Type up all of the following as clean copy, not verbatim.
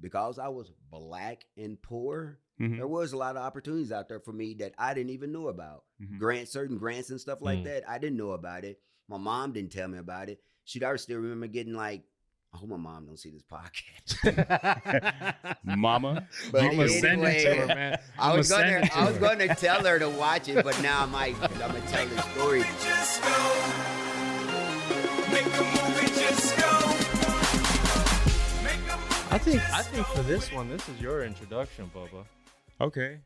because I was black and poor, Mm-hmm. there was a lot of opportunities out there for me that I didn't even know about. Mm-hmm. Certain grants and stuff like that. I didn't know about it. My mom didn't tell me about it. I still remember getting like, I hope my mom don't see this podcast. Mama, But Mama, send it to her, man. I was Mama, going to tell her to watch it, but now I'm going to tell the story. Just go. Make a movie, just go. Make a movie, I think for this one, this is your introduction, Bubba. Okay.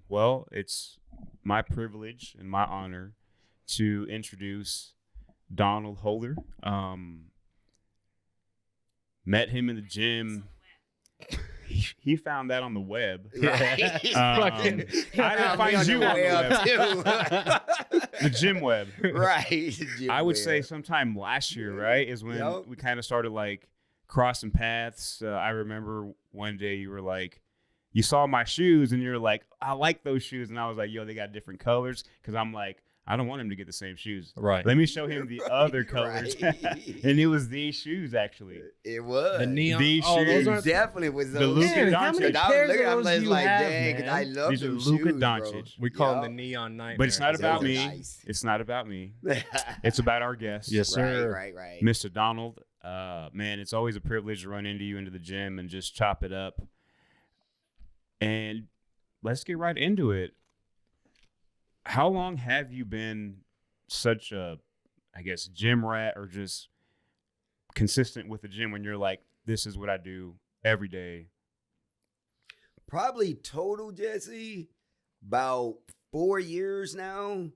Well, it's my privilege and my honor to introduce Donald Holder. Met him in the gym. He found that on the web. Right. I didn't find you on the web. The gym web. Right. I would say sometime last year, right, is when we kind of started like crossing paths. I remember one day you were like, you saw my shoes and you're like, I like those shoes. And I was like, yo, they got different colors. Because I'm like, I don't want him to get the same shoes. Right. Let me show him the other colors. Right. And it was these shoes, actually. It was. The neon. These those shoes. aren't- Definitely was The those. Luka Man, how many Doncic. I was pairs looking, of I'm those just do you like, have, dang, 'cause man? I love These are them Luka shoes, bro. Doncic. We call Yup. them the neon nightmare. But it's not about Those are me. nice. It's not about me. It's about our guest. Yes, sir. Right. Mr. Donald. Man, it's always a privilege to run into you into the gym and just chop it up. And let's get right into it. How long have you been such a, I guess, gym rat or just consistent with the gym when you're like, this is what I do every day? Probably total, Jesse, about 4 years now.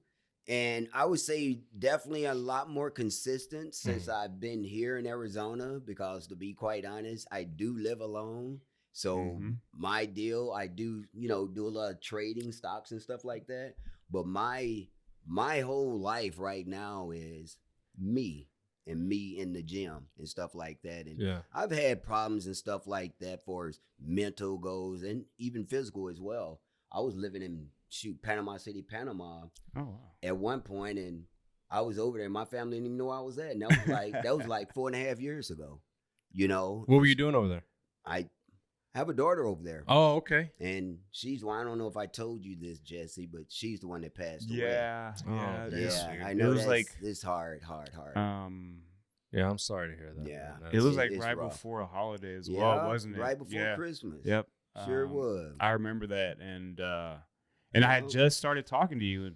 And I would say definitely a lot more consistent since I've been here in Arizona, because to be quite honest, I do live alone. So my deal, I do, do a lot of trading, stocks and stuff like that. But my whole life right now is me and me in the gym and stuff like that. And I've had problems and stuff like that for as mental goes and even physical as well. I was living in Panama City, Panama at one point, and I was over there. My family didn't even know I was there. And that was like 4.5 years ago. What were you doing over there? I have a daughter over there. Oh, okay. And she's I don't know if I told you this, Jesse, but she's the one that passed away. Yeah. I know. It was like it's hard. Yeah, I'm sorry to hear that. Yeah. Man. it was like it's right rough. before a holiday as well, wasn't it? Right before Yeah. Christmas. Yep. Sure was. I remember that, and I had just started talking to you,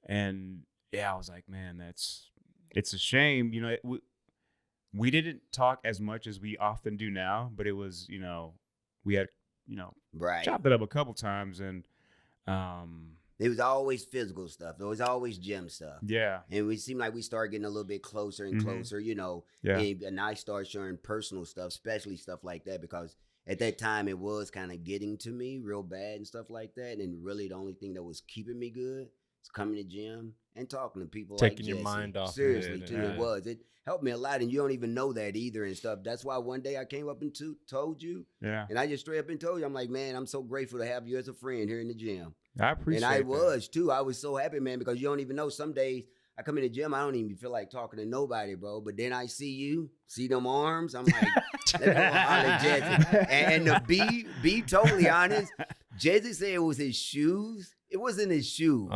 and yeah, I was like, man, it's a shame, we didn't talk as much as we often do now, but it was, we had, Right. chopped it up a couple times, and It was always physical stuff. It was always gym stuff. yeah, And we seemed like we started getting a little bit closer and closer, yeah, and I started sharing personal stuff, especially stuff like that, because at that time it was kind of getting to me real bad and stuff like that. And really the only thing that was keeping me good is coming to gym and talking to people, Taking like your Jesse. mind off of Seriously, it, too. yeah. It was. It helped me a lot, and you don't even know that either and stuff. That's why one day I came up and told you, yeah. and I just straight up and told you, I'm like, man, I'm so grateful to have you as a friend here in the gym. I appreciate And I that. was too. I was so happy, man, because you don't even know. Some days I come in the gym, I don't even feel like talking to nobody, bro. But then I see you, see them arms. I'm like, let me go holler at Jesse. And to be totally honest, Jesse said it was his shoes. It wasn't his shoes.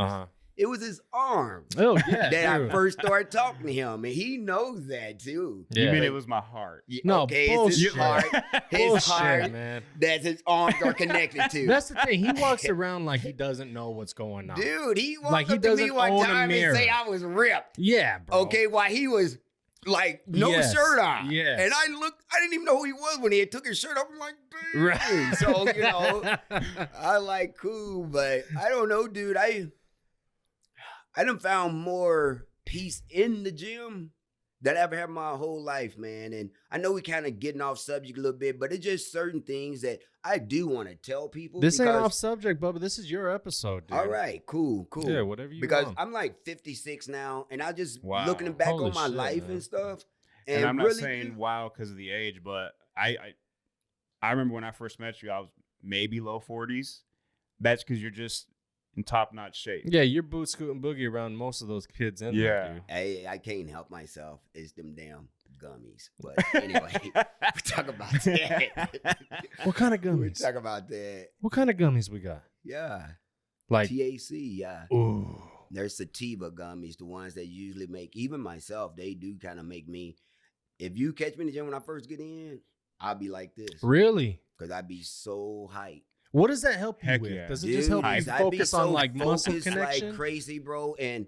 It was his arms. Oh, yeah. That true. I first started talking to him, and he knows that too. You Yeah. mean it was my heart? No, okay, bullshit. it's his heart. His Bullshit, heart man. that his arms are connected to. That's the thing. He walks around like he doesn't know what's going on. Dude, he walked Like he up to me doesn't one own a time mirror. and say I was ripped. Yeah, bro. Okay, while he was like no Yes, shirt on. yes. And I didn't even know who he was when he had took his shirt off. I'm like, dude. Right. So, I like cool, but I don't know, dude. I done found more peace in the gym that I ever had my whole life, man. And I know we kind of getting off subject a little bit, but it's just certain things that I do want to tell people. This ain't because- off subject, Bubba. This is your episode, dude. All right, cool. Yeah, whatever you because want. I'm like 56 now, and I just Wow. looking back Holy on my shit, life man. and stuff. And I'm not really, saying wow because of the age, but I remember when I first met you, I was maybe low 40s. That's because you're just in top-notch shape. Yeah, you're boot scooting boogie around most of those kids in there, dude. Hey, I can't help myself. It's them damn gummies. But anyway, we talk about that. What kind of We gummies? talk about that. What kind of gummies we got? Yeah. Like, TAC, yeah. ooh. There's sativa gummies, the ones that usually make, even myself, they do kind of make me, if you catch me in the gym when I first get in, I'll be like this. Really? Because I'd be so hyped. What does that help you Heck with? yeah. Does it Dude, just help you I'd be focus on so like muscle focused connection? like crazy, bro. And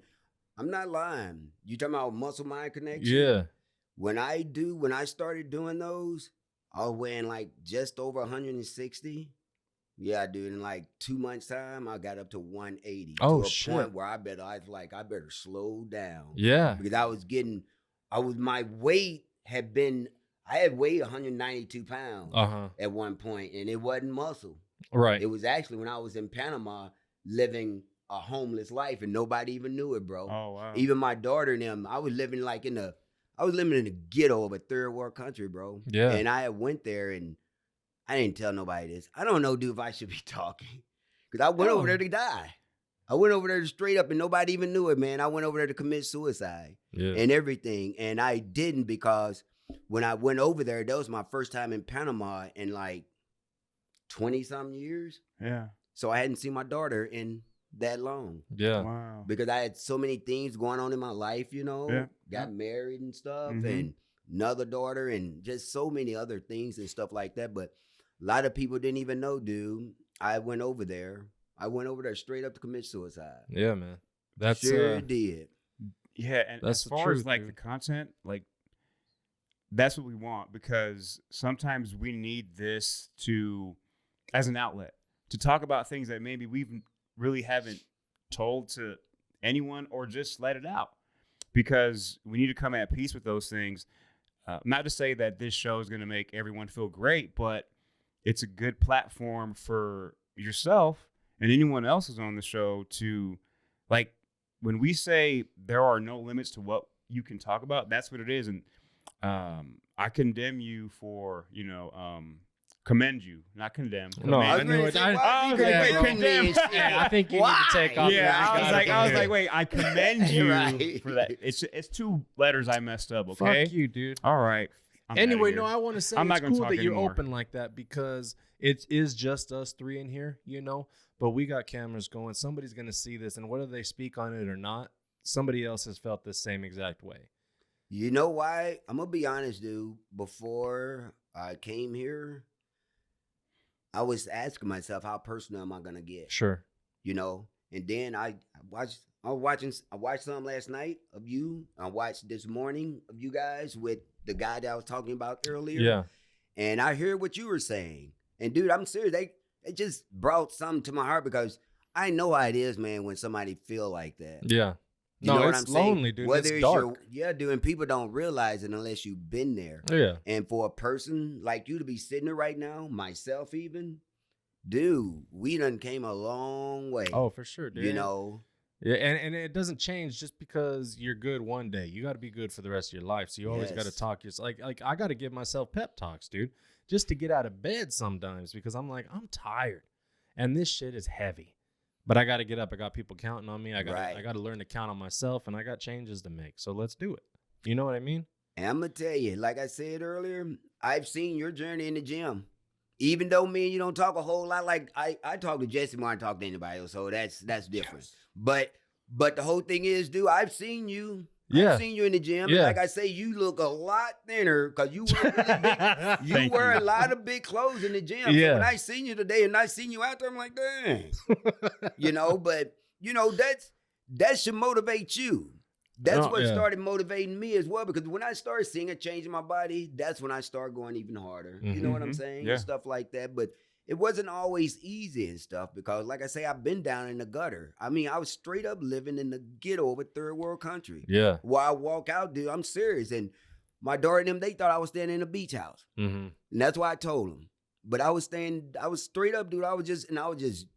I'm not lying. You talking about muscle mind connection? Yeah. When I started doing those, I was weighing like just over 160. Yeah, dude. In like 2 months' time, I got up to 180. Oh, to a shit. point where I better slow down. Yeah. Because my weight had been, I had weighed 192 pounds at one point, and it wasn't muscle. Right. It was actually when I was in Panama living a homeless life, and nobody even knew it, bro. Oh wow. Even my daughter and them, I was living in the ghetto of a third world country, bro. Yeah. And I went there and I didn't tell nobody this. I don't know, dude, if I should be talking. Because I went over there to die. I went over there straight up and nobody even knew it, man. I went over there to commit suicide and everything. And I didn't, because when I went over there, that was my first time in Panama in like 20-something years. Yeah. So I hadn't seen my daughter in that long. Yeah. Wow. Because I had so many things going on in my life, you know. Yeah. Got married and stuff, Mhm. and another daughter, and just so many other things and stuff like that. But a lot of people didn't even know, dude. I went over there straight up to commit suicide. Yeah, man. That's sure did. Yeah, and That's as the far truth, as like dude. the content, like that's what we want, because sometimes we need this to as an outlet to talk about things that maybe we really haven't told to anyone, or just let it out, because we need to come at peace with those things. Not to say that this show is going to make everyone feel great, but it's a good platform for yourself and anyone else who's on the show to, like, when we say there are no limits to what you can talk about, that's what it is. And I condemn you for, commend you, not condemn. No, commend. I knew it. I was like, wait, condemn. Yeah, I think you need to take off. Yeah, your I was like, wait, I commend you Right. for that. It's two letters I messed up. Okay. Fuck you, dude. All right. I'm outta Anyway, here. no, I want to say I'm not it's gonna cool talk that you're anymore. open like that, because it is just us three in here, but we got cameras going. Somebody's going to see this, and whether they speak on it or not, somebody else has felt the same exact way. You know why? I'm gonna be honest, dude. Before I came here, I was asking myself, how personal am I gonna get? Sure. And then I watched some last night of you. I watched this morning of you guys with the guy that I was talking about earlier. Yeah. And I heard what you were saying. And dude, I'm serious. They just brought something to my heart, because I know how it is, man, when somebody feel like that. Yeah. You know what it's I'm saying? lonely, dude. Whether it's dark. dude, and people don't realize it unless you've been there. Yeah. And for a person like you to be sitting there right now, myself even, dude, we done came a long way. Oh, for sure, dude. Yeah, and it doesn't change just because you're good one day. You got to be good for the rest of your life. So you always got to Yes. talk yourself. Like I got to give myself pep talks, dude, just to get out of bed sometimes, because I'm like, I'm tired, and this shit is heavy. But I got to get up. I got people counting on me. I got to learn to count on myself, and I got changes to make. So let's do it. You know what I mean? And I'm going to tell you, like I said earlier, I've seen your journey in the gym. Even though me and you don't talk a whole lot, like I talk to Jesse more than I talk to anybody else, so that's different. Yes. But the whole thing is, dude, I've seen you. Yeah. I've seen you in the gym. Yeah. And like I say, you look a lot thinner, because you wear really big, you Thank wear you. a lot of big clothes in the gym. Yeah. So when I seen you today and I seen you out there, I'm like, dang. But that should motivate you. That's what started motivating me as well, because when I started seeing a change in my body, that's when I started going even harder. You know what I'm Mhm. saying? Yeah. And stuff like that. But it wasn't always easy and stuff, because like I say, I've been down in the gutter. I mean, I was straight up living in the ghetto of a third world country. Yeah. While I walk out, dude, I'm serious. And my daughter and them, they thought I was staying in a beach house. Mm-hmm. And that's why I told them. But I was straight up, dude. I was just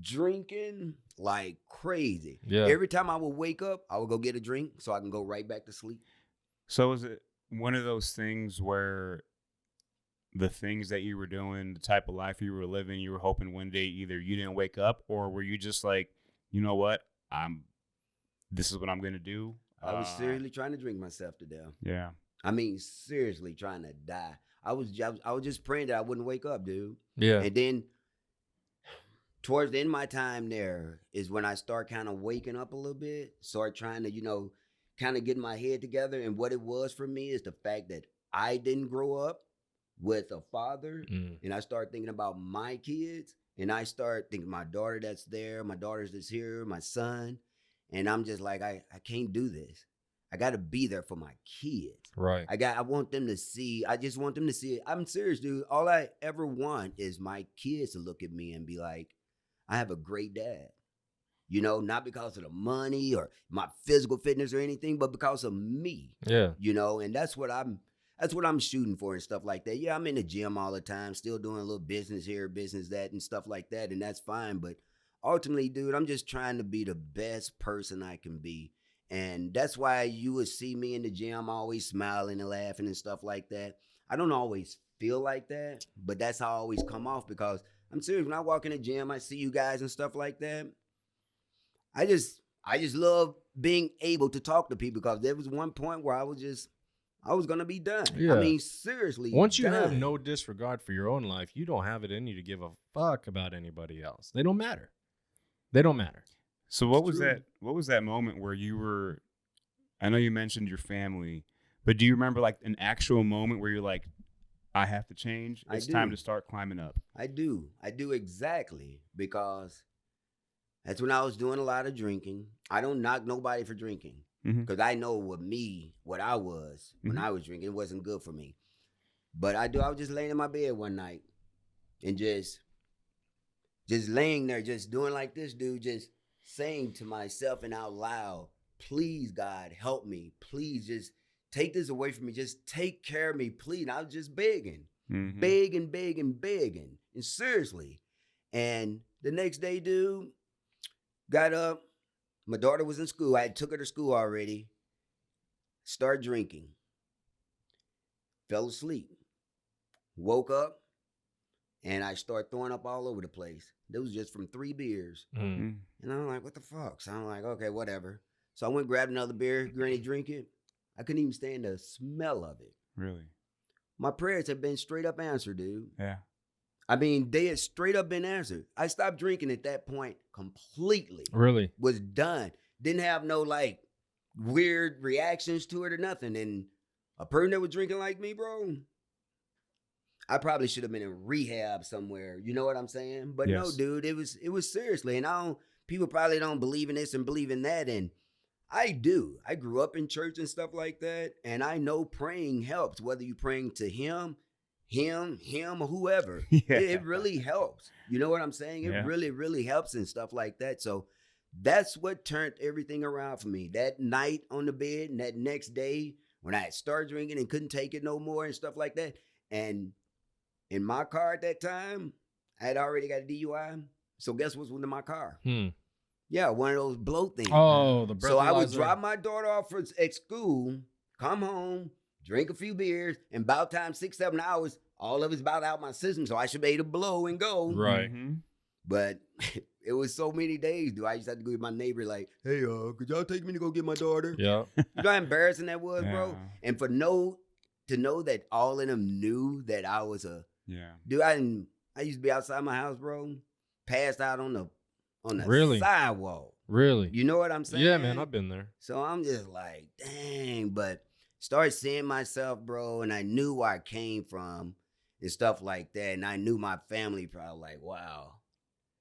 drinking like crazy. Yeah. Every time I would wake up, I would go get a drink so I can go right back to sleep. So is it one of those things where the things that you were doing, the type of life you were living, you were hoping one day either you didn't wake up, or were you just like, you know what, this is what I'm gonna do? I was seriously trying to drink myself to death. Yeah. I mean, seriously trying to die. I was just praying that I wouldn't wake up, dude. Yeah. And then towards the end of my time there is when I start kind of waking up a little bit, start trying to, kind of get my head together. And what it was for me is the fact that I didn't grow up with a father. And I start thinking about my kids. And I start thinking my daughter that's there, my daughters that's here, my son. And I'm just like, I can't do this. I got to be there for my kids. Right. I want them to see. I just want them to see it. I'm serious, dude. All I ever want is my kids to look at me and be like, I have a great dad. Not because of the money or my physical fitness or anything, but because of me. Yeah. And that's what I'm shooting for and stuff like that. Yeah, I'm in the gym all the time, still doing a little business here, business that, and stuff like that, and that's fine. But ultimately, dude, I'm just trying to be the best person I can be. And that's why you would see me in the gym always smiling and laughing and stuff like that. I don't always feel like that, but that's how I always come off, because I'm serious. When I walk in the gym, I see you guys and stuff like that. I just love being able to talk to people, because there was one point where I was going to be done. Yeah. I mean, seriously. Once you done. have no disregard for your own life, you don't have it in you to give a fuck about anybody else. They don't matter. They don't matter. So what was true. that? What was that moment where you were? I know you mentioned your family, but do you remember like an actual moment where you're like, I have to change? It's time to start climbing up. I do exactly, because that's when I was doing a lot of drinking. I don't knock nobody for drinking, because I know what I was when I was drinking. It wasn't good for me. But I was just laying in my bed one night and just laying there, just doing like this, dude, just saying to myself and out loud, please, God, help me. Please just take this away from me. Just take care of me, please. And I was just begging, begging. And seriously. And the next day, dude, got up. My daughter was in school. I took her to school already. Started drinking. Fell asleep. Woke up. And I started throwing up all over the place. It was just from 3 beers. And I'm like, what the fuck? So I'm like, okay, whatever. So I went and grabbed another beer. Granny, drink it. I couldn't even stand the smell of it. Really? My prayers have been straight up answered, dude. Yeah. I mean, they had straight up been answered. I stopped drinking at that point completely. Really? Was done. Didn't have no like weird reactions to it or nothing. And a person that was drinking like me, bro, I probably should have been in rehab somewhere. You know what I'm saying? But no, dude, it was seriously. And people probably don't believe in this and believe in that. And I do. I grew up in church and stuff like that. And I know praying helps, whether you're praying to him, or whoever. It really helps. You know what I'm saying? It really, really helps and stuff like that. So that's what turned everything around for me. That night on the bed and that next day when I had started drinking and couldn't take it no more and stuff like that. And in my car at that time, I had already got a DUI. So guess what's in my car? Yeah, one of those blow things. Oh, the breathalyzer. So I would drop my daughter off at school, come home, drink a few beers, and about time 6-7 hours, all of it's about out my system. So I should be able to blow and go. Right. But it was so many days, dude. I used to have to go with my neighbor like, hey, could y'all take me to go get my daughter? Yeah. You know how embarrassing that was, bro? And to know that all of them knew that I was dude, I used to be outside my house, bro, passed out on the Really? sidewalk. Really? You know what I'm saying? Yeah, man, I've been there. So I'm just like, dang, but started seeing myself, bro, and I knew where I came from and stuff like that. And I knew my family probably like, wow,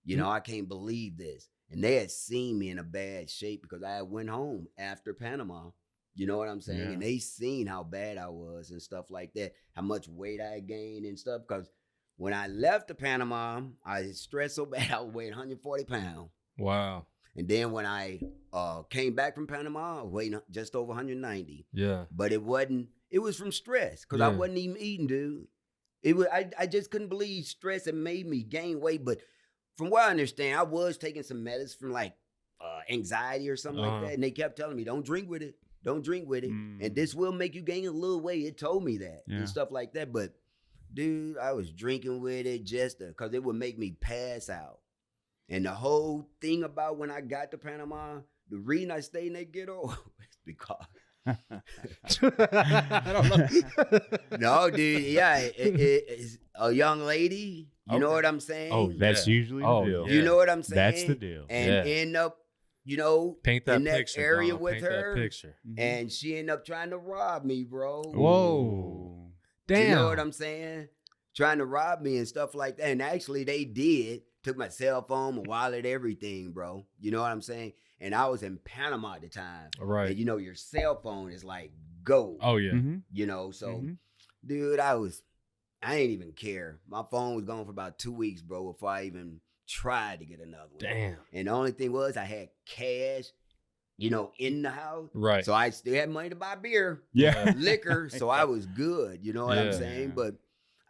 I can't believe this. And they had seen me in a bad shape because I went home after Panama. You know what I'm saying? Yeah. And they seen how bad I was and stuff like that, how much weight I gained and stuff. Because when I left to Panama, I stressed so bad I was weighing 140 pounds. Wow. And then when I came back from Panama, I was weighing just over 190. Yeah. But it was from stress because I wasn't even eating, dude. I just couldn't believe stress had made me gain weight. But from what I understand, I was taking some medicine from like anxiety or something like that. And they kept telling me, don't drink with it. Don't drink with it. And this will make you gain a little weight. It told me that and stuff like that. But dude, I was drinking with it just because it would make me pass out. And the whole thing about when I got to Panama, the reason I stayed in that ghetto is because I don't know. No, dude. Yeah, it's a young lady. You know Okay. what I'm saying? Oh, That's yeah. usually the Oh, deal. yeah. You know what I'm saying? That's the deal. And Yeah. end up, you know, Paint that in that picture, area dog. with Paint her. that picture. And she ended up trying to rob me, bro. Whoa. Damn. You know what I'm saying? Trying to rob me and stuff like that. And actually, they did. Took my cell phone, my wallet, everything, bro. You know what I'm saying? And I was in Panama at the time. Right. And you know, your cell phone is like gold. Oh, yeah. Mm-hmm. You know, so, Mhm. dude, I ain't even care. My phone was gone for about 2 weeks, bro, before I even tried to get another one. Damn. And the only thing was I had cash, you know, in the house. Right. So I still had money to buy beer, Yeah. liquor. So I was good. You know what I'm Yeah. saying? But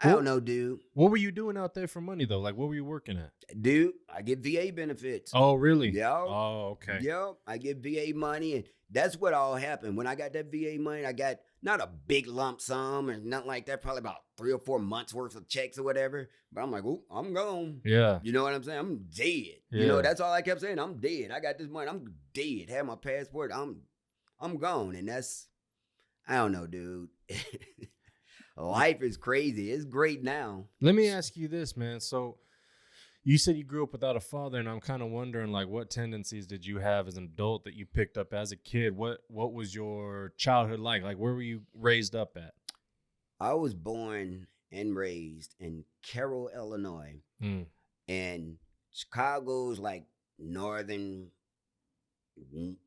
I don't know, dude. What were you doing out there for money, though? Like, what were you working at? Dude, I get VA benefits. Oh, really? Yeah. Oh, okay. Yeah, I get VA money, and that's what all happened. When I got that VA money, I got not a big lump sum or nothing like that, probably about 3 or 4 months worth of checks or whatever. But I'm like, oh, I'm gone. Yeah. You know what I'm saying? I'm dead. Yeah. You know, that's all I kept saying. I'm dead. I got this money. I'm dead. Have my passport. I'm gone. And that's, I don't know, dude. Life is crazy. It's great now. Let me ask you this, man. So you said you grew up without a father, and I'm kind of wondering, like, what tendencies did you have as an adult that you picked up as a kid? What was your childhood like? Like, where were you raised up at? I was born and raised in Carroll, Illinois. Mm. And Chicago's like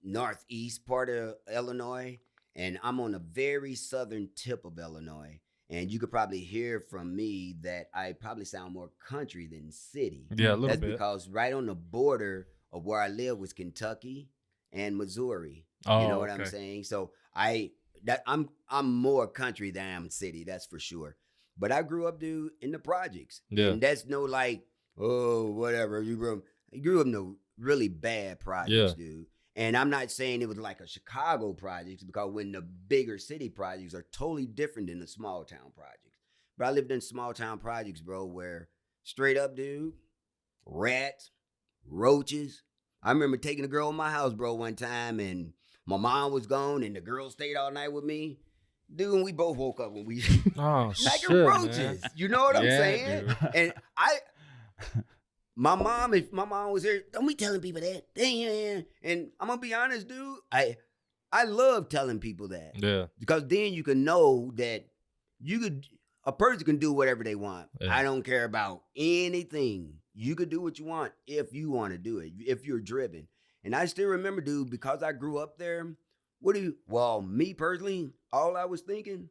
northeast part of Illinois. And I'm on the very southern tip of Illinois. And you could probably hear from me that I probably sound more country than city. Yeah, a little That's bit. because right on the border of where I live was Kentucky and Missouri. Oh, You know what I'm okay. saying? So I'm more country than I'm city, that's for sure. But I grew up, dude, in the projects. Yeah. And that's no like, oh, whatever. You grew up in the really bad projects, dude. And I'm not saying it was like a Chicago projects, because when the bigger city projects are totally different than the small town projects. But I lived in small town projects, bro, where straight up, dude, rats, roaches. I remember taking a girl in my house, bro, one time, and my mom was gone, and the girl stayed all night with me. Dude, and we both woke up when we Oh, like shit, roaches. man. You know what I'm Yeah, saying? dude. And if my mom was here, don't be telling people that. Damn. And I'm gonna be honest, dude. I love telling people that, Yeah. because then you can know that a person can do whatever they want. Yeah. I don't care about anything. You could do what you want if you want to do it, if you're driven. And I still remember, dude, because I grew up there. Me personally, all I was thinking,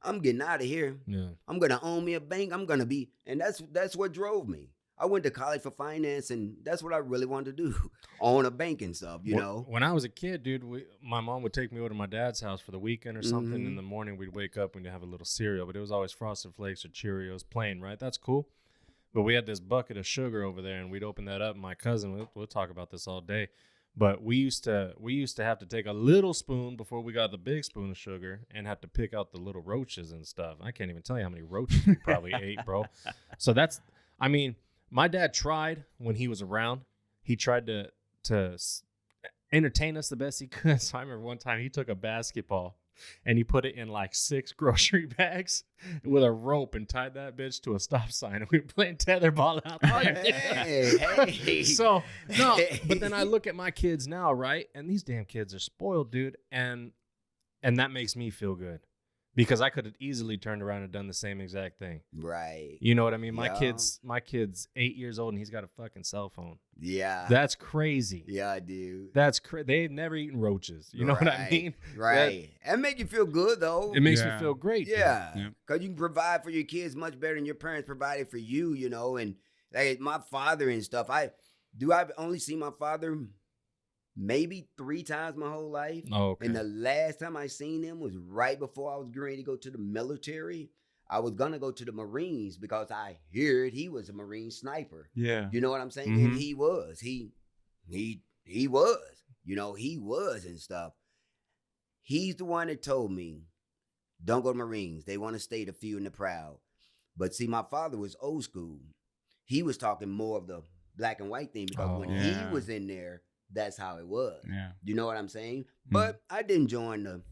I'm getting out of here. Yeah. I'm gonna own me a bank. And that's what drove me. I went to college for finance, and that's what I really wanted to do, own a bank and stuff, you know? When I was a kid, dude, my mom would take me over to my dad's house for the weekend or something. Mhm. In the morning, we'd wake up and we'd have a little cereal, but it was always Frosted Flakes or Cheerios, plain, right? That's cool. But we had this bucket of sugar over there, and we'd open that up. And my cousin, we'll talk about this all day. But we used to have to take a little spoon before we got the big spoon of sugar, and have to pick out the little roaches and stuff. I can't even tell you how many roaches we probably ate, bro. So my dad tried when he was around. He tried to entertain us the best he could. So I remember one time he took a basketball and he put it in like 6 grocery bags with a rope and tied that bitch to a stop sign. And we were playing tetherball out there. Hey. So, no, but then I look at my kids now, right? And these damn kids are spoiled, dude. And that makes me feel good. Because I could have easily turned around and done the same exact thing. Right. You know what I mean? My Yeah. kid's 8 years old and he's got a fucking cell phone. Yeah. That's crazy. Yeah, dude. That's They've never eaten roaches. You know what I Right. mean? Right. That make you feel good, though. It makes me Yeah. feel great. dude. Yeah. Yeah. Because you can provide for your kids much better than your parents provided for you, you know. And like my father and stuff, I've only seen my father maybe 3 times my whole life. Oh, okay. And the last time I seen him was right before I was getting ready to go to the military. I was gonna go to the Marines because I heard he was a Marine sniper. Yeah. You know what I'm saying? Mhm. And he was. He was. You know, he was and stuff. He's the one that told me, don't go to Marines. They want to stay the few and the proud. But see, my father was old school. He was talking more of the black and white thing because Oh, when yeah. he was in there, that's how it was. Yeah. You know what I'm saying? But I didn't join the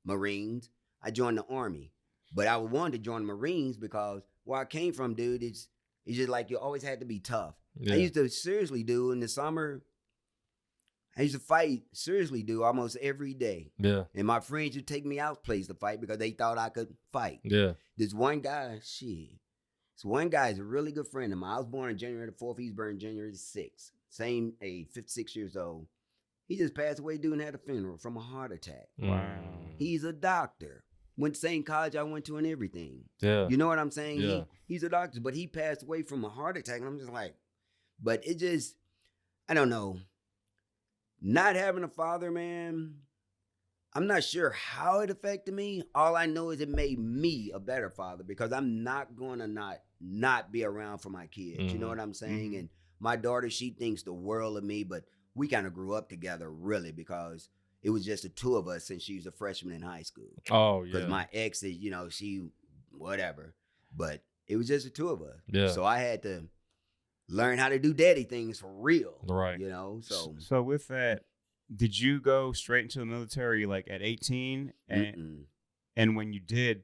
Marines. I joined the Army. But I wanted to join the Marines because where I came from, dude, it's just like you always had to be tough. Yeah. I used to seriously do in the summer. I used to fight, seriously do, almost every day. Yeah. And my friends would take me out place to fight because they thought I could fight. Yeah. This one guy, this one guy is a really good friend of mine. I was born on January the 4th. He's born January the 6th. Same age, 56 years old. He just passed away, dude, and had a funeral from a heart attack. Wow. He's a doctor. Went to the same college I went to and everything. Yeah. You know what I'm saying? Yeah. He's a doctor, but he passed away from a heart attack. And I'm just like, but it just, I don't know. Not having a father, man, I'm not sure how it affected me. All I know is it made me a better father because I'm not going to not be around for my kids. You know what I'm saying? And my daughter, she thinks the world of me, but we kind of grew up together really because it was just the two of us since she was a freshman in high school. Oh, yeah. Because my ex is, she, whatever. But it was just the two of us. Yeah. So I had to learn how to do daddy things for real. Right. So with that, did you go straight into the military like at 18? And when you did,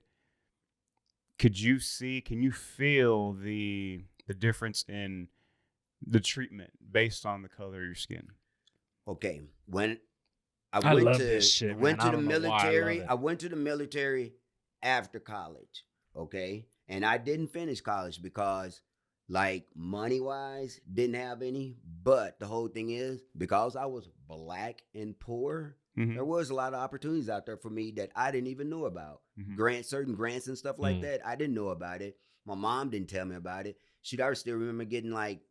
can you feel the difference in the treatment based on the color of your skin? Okay. When I I went love to this shit, went man. to I the don't know why I love military. it. I went to the military after college. Okay. And I didn't finish college because like money wise, didn't have any. But the whole thing is because I was black and poor, there was a lot of opportunities out there for me that I didn't even know about. Certain grants and stuff like that. I didn't know about it. My mom didn't tell me about it. I still remember getting like,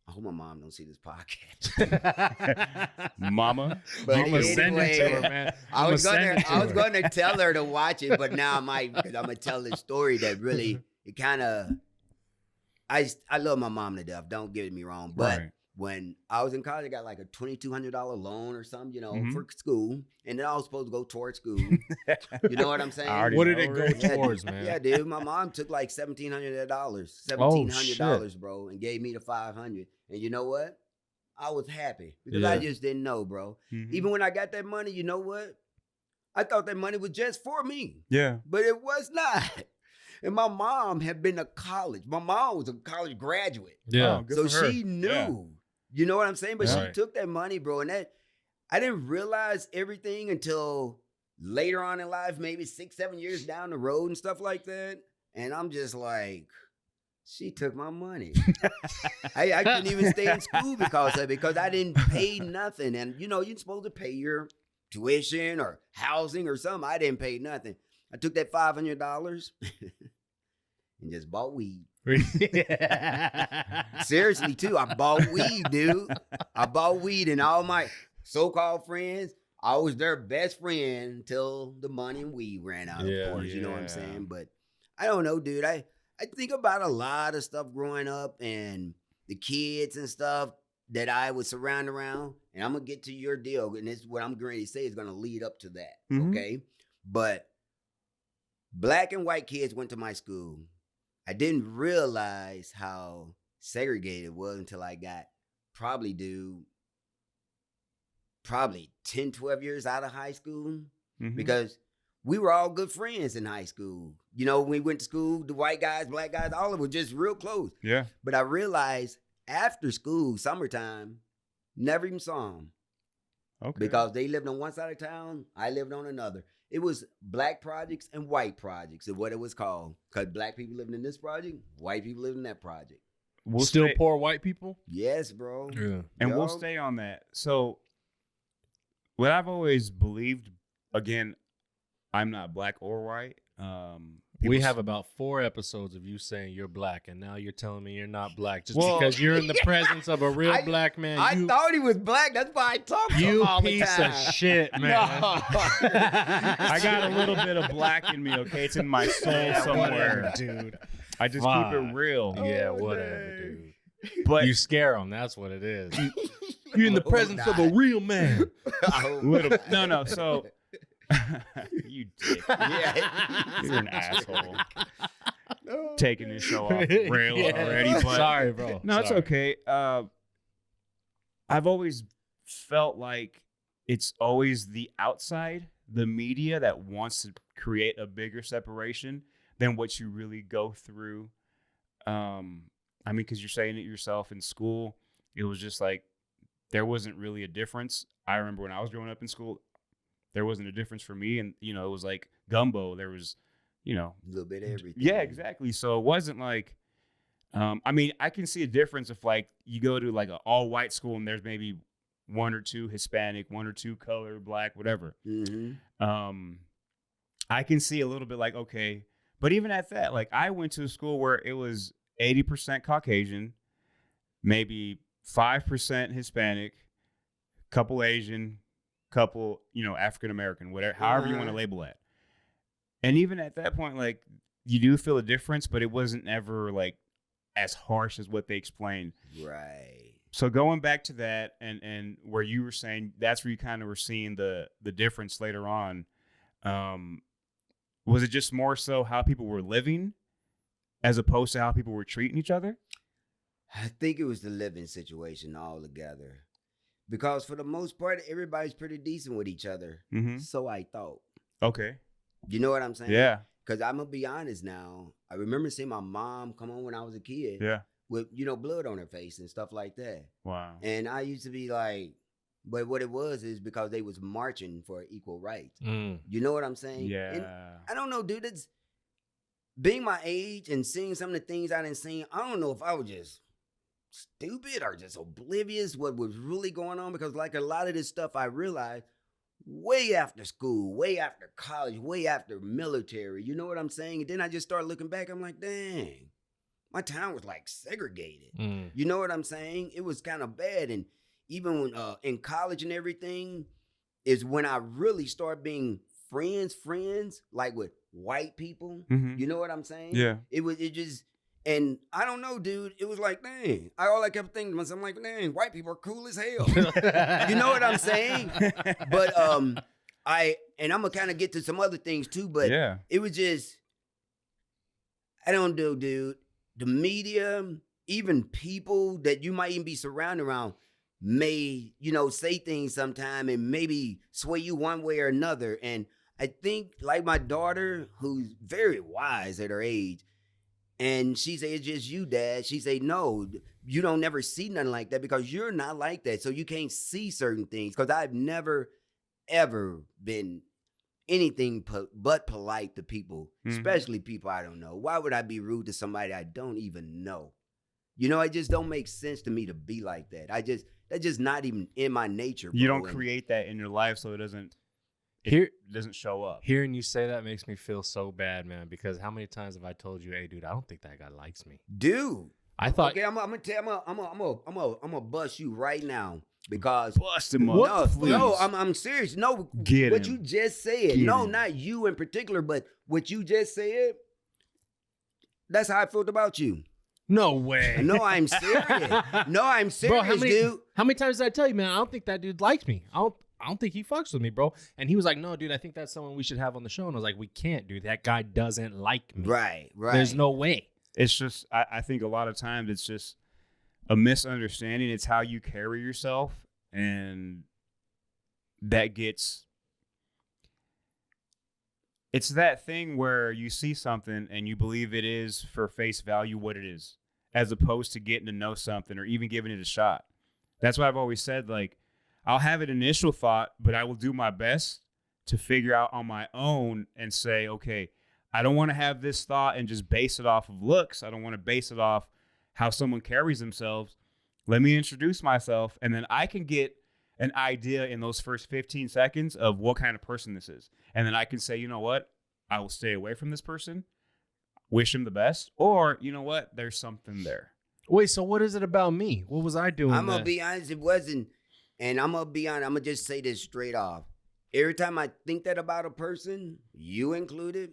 I hope my mom don't see this podcast. Mama, But Mama, send it to her, man. I was I'ma going to tell her to watch it, but now I might because I'm gonna tell this story that really it kind of. I love my mom to death. Don't get me wrong, but when I was in college, I got like a $2,200 loan or something, for school, and then I was supposed to go towards school. You know what I'm saying? What did it go towards, man? Yeah, dude. My mom took like $1,700, bro, and gave me the $500. And you know what? I was happy because I just didn't know, bro. Even when I got that money, you know what? I thought that money was just for me. Yeah. But it was not. And my mom had been to college. My mom was a college graduate. Yeah. So she knew. Yeah. You know what I'm saying? But she took that money, bro. And that I didn't realize everything until later on in life, maybe 6-7 years down the road and stuff like that. And I'm just like, she took my money. I couldn't even stay in school because of it, because I didn't pay nothing. And you're supposed to pay your tuition or housing or something. I didn't pay nothing. I took that $500 and just bought weed. Seriously, too. I bought weed, dude. I bought weed, and all my so-called friends, I was their best friend until the money and weed ran out, of course. You know what I'm saying? But I don't know, dude. I think about a lot of stuff growing up and the kids and stuff that I was surrounded around. And I'm going to get to your deal. And this is what I'm going to say is going to lead up to that. Okay? But black and white kids went to my school. I didn't realize how segregated it was until I got probably 10, 12 years out of high school. Because we were all good friends in high school. When we went to school, the white guys, black guys, all of them were just real close. Yeah. But I realized after school, summertime, never even saw them. Okay. Because they lived on one side of town, I lived on another. It was black projects and white projects is what it was called. Because black people lived in this project, white people lived in that project. We'll still poor white people? Yes, bro. Yeah. And we'll stay on that. So what I've always believed, again, I'm not black or white. We have about 4 episodes of you saying you're black, and now you're telling me you're not black just because you're in the presence of a real black man. I thought he was black. That's why I talked to him all the time. You piece of shit, man. No. I got a little bit of black in me, okay? It's in my soul somewhere. Whatever, dude. I just keep it real. Yeah, whatever, dude. But you scare them. That's what it is. You're in the presence of a real man. No. So you dick. Yeah. You're an asshole. Taking this show off the rail already. But sorry, bro. No, it's okay. I've always felt like it's always the outside, the media that wants to create a bigger separation than what you really go through. I mean, because you're saying it yourself in school, it was just like there wasn't really a difference. I remember when I was growing up in school, there wasn't a difference for me. And, you know, it was like gumbo. There was, you know, A little bit of everything. yeah, exactly. So it wasn't like, I mean, I can see a difference if like you go to like an all white school and there's maybe one or two Hispanic, one or two color, black, whatever. Mm-hmm. I can see a little bit like, okay, but even at that, like I went to a school where it was 80% Caucasian, maybe 5% Hispanic, couple Asian, couple, you know, African American, whatever, however you want to label that. And even at that point, like you do feel a difference, but it wasn't ever like as harsh as what they explained. Right. So going back to that and where you were saying that's where you kind of were seeing the difference later on. Was it just more so how people were living as opposed to how people were treating each other? I think it was the living situation altogether. Because for the most part, everybody's pretty decent with each other. Mm-hmm. So I thought. Okay. You know what I'm saying? Yeah. Because I'm going to be honest now. I remember seeing my mom come on when I was a kid. Yeah. With, you know, blood on her face and stuff like that. Wow. And I used to be like, but what it was is because they was marching for equal rights. You know what I'm saying? Yeah. And I don't know, dude. It's being my age and seeing some of the things I didn't see. I don't know if I was just stupid or just oblivious what was really going on, because like a lot of this stuff I realized way after school, way after college, way after military. You know what I'm saying? And then I just started looking back. I'm like, dang, my town was like segregated. You know what I'm saying? It was kind of bad. And even when in college and everything is when I really started being friends, like with white people. Mm-hmm. You know what I'm saying? Yeah. It just, and I don't know, dude. It was like, dang. All I kept thinking to myself, I'm like, dang, white people are cool as hell. You know what I'm saying? But and I'm gonna kind of get to some other things too. But yeah, it was just, I don't know, dude. The media, even people that you might even be surrounded around, may, you know, say things sometime and maybe sway you one way or another. And I think like my daughter, who's very wise at her age, and she say, it's just you, Dad. She say, no, you don't never see nothing like that because you're not like that. So you can't see certain things. Because I've never, ever been anything but polite to people, especially people I don't know. Why would I be rude to somebody I don't even know? You know, it just don't make sense to me to be like that. That's just not even in my nature. you bro. don't create that in your life, so it doesn't show up. Hearing you say that makes me feel so bad, man, because how many times have I told you, hey, dude, I don't think that guy likes me. Dude. I thought, Okay, I'm gonna bust you right now because Bust him up. I'm serious. No, Get what him. you just said. Get No, him. not you in particular, but what you just said. That's how I felt about you. no way. No, I'm serious. No, I'm serious, Bro, dude. how many times did I tell you, man? I don't think that dude likes me. I don't think he fucks with me, bro. And he was like, no, dude, I think that's someone we should have on the show. And I was like, we can't, dude. That guy doesn't like me. Right. There's no way. It's just, I think a lot of times it's just a misunderstanding. It's how you carry yourself, and that gets, it's that thing where you see something and you believe it is for face value what it is, as opposed to getting to know something or even giving it a shot. That's why I've always said, like, I'll have an initial thought, but I will do my best to figure out on my own and say, okay, I don't want to have this thought and just base it off of looks. I don't want to base it off how someone carries themselves. Let me introduce myself, and then I can get an idea in those first 15 seconds of what kind of person this is. And then I can say, you know what? I will stay away from this person, wish him the best, or you know what? There's something there. Wait, so what is it about me? What was I doing? I'm gonna be honest, it wasn't, and I'm gonna be honest, I'm gonna just say this straight off. Every time I think that about a person, you included,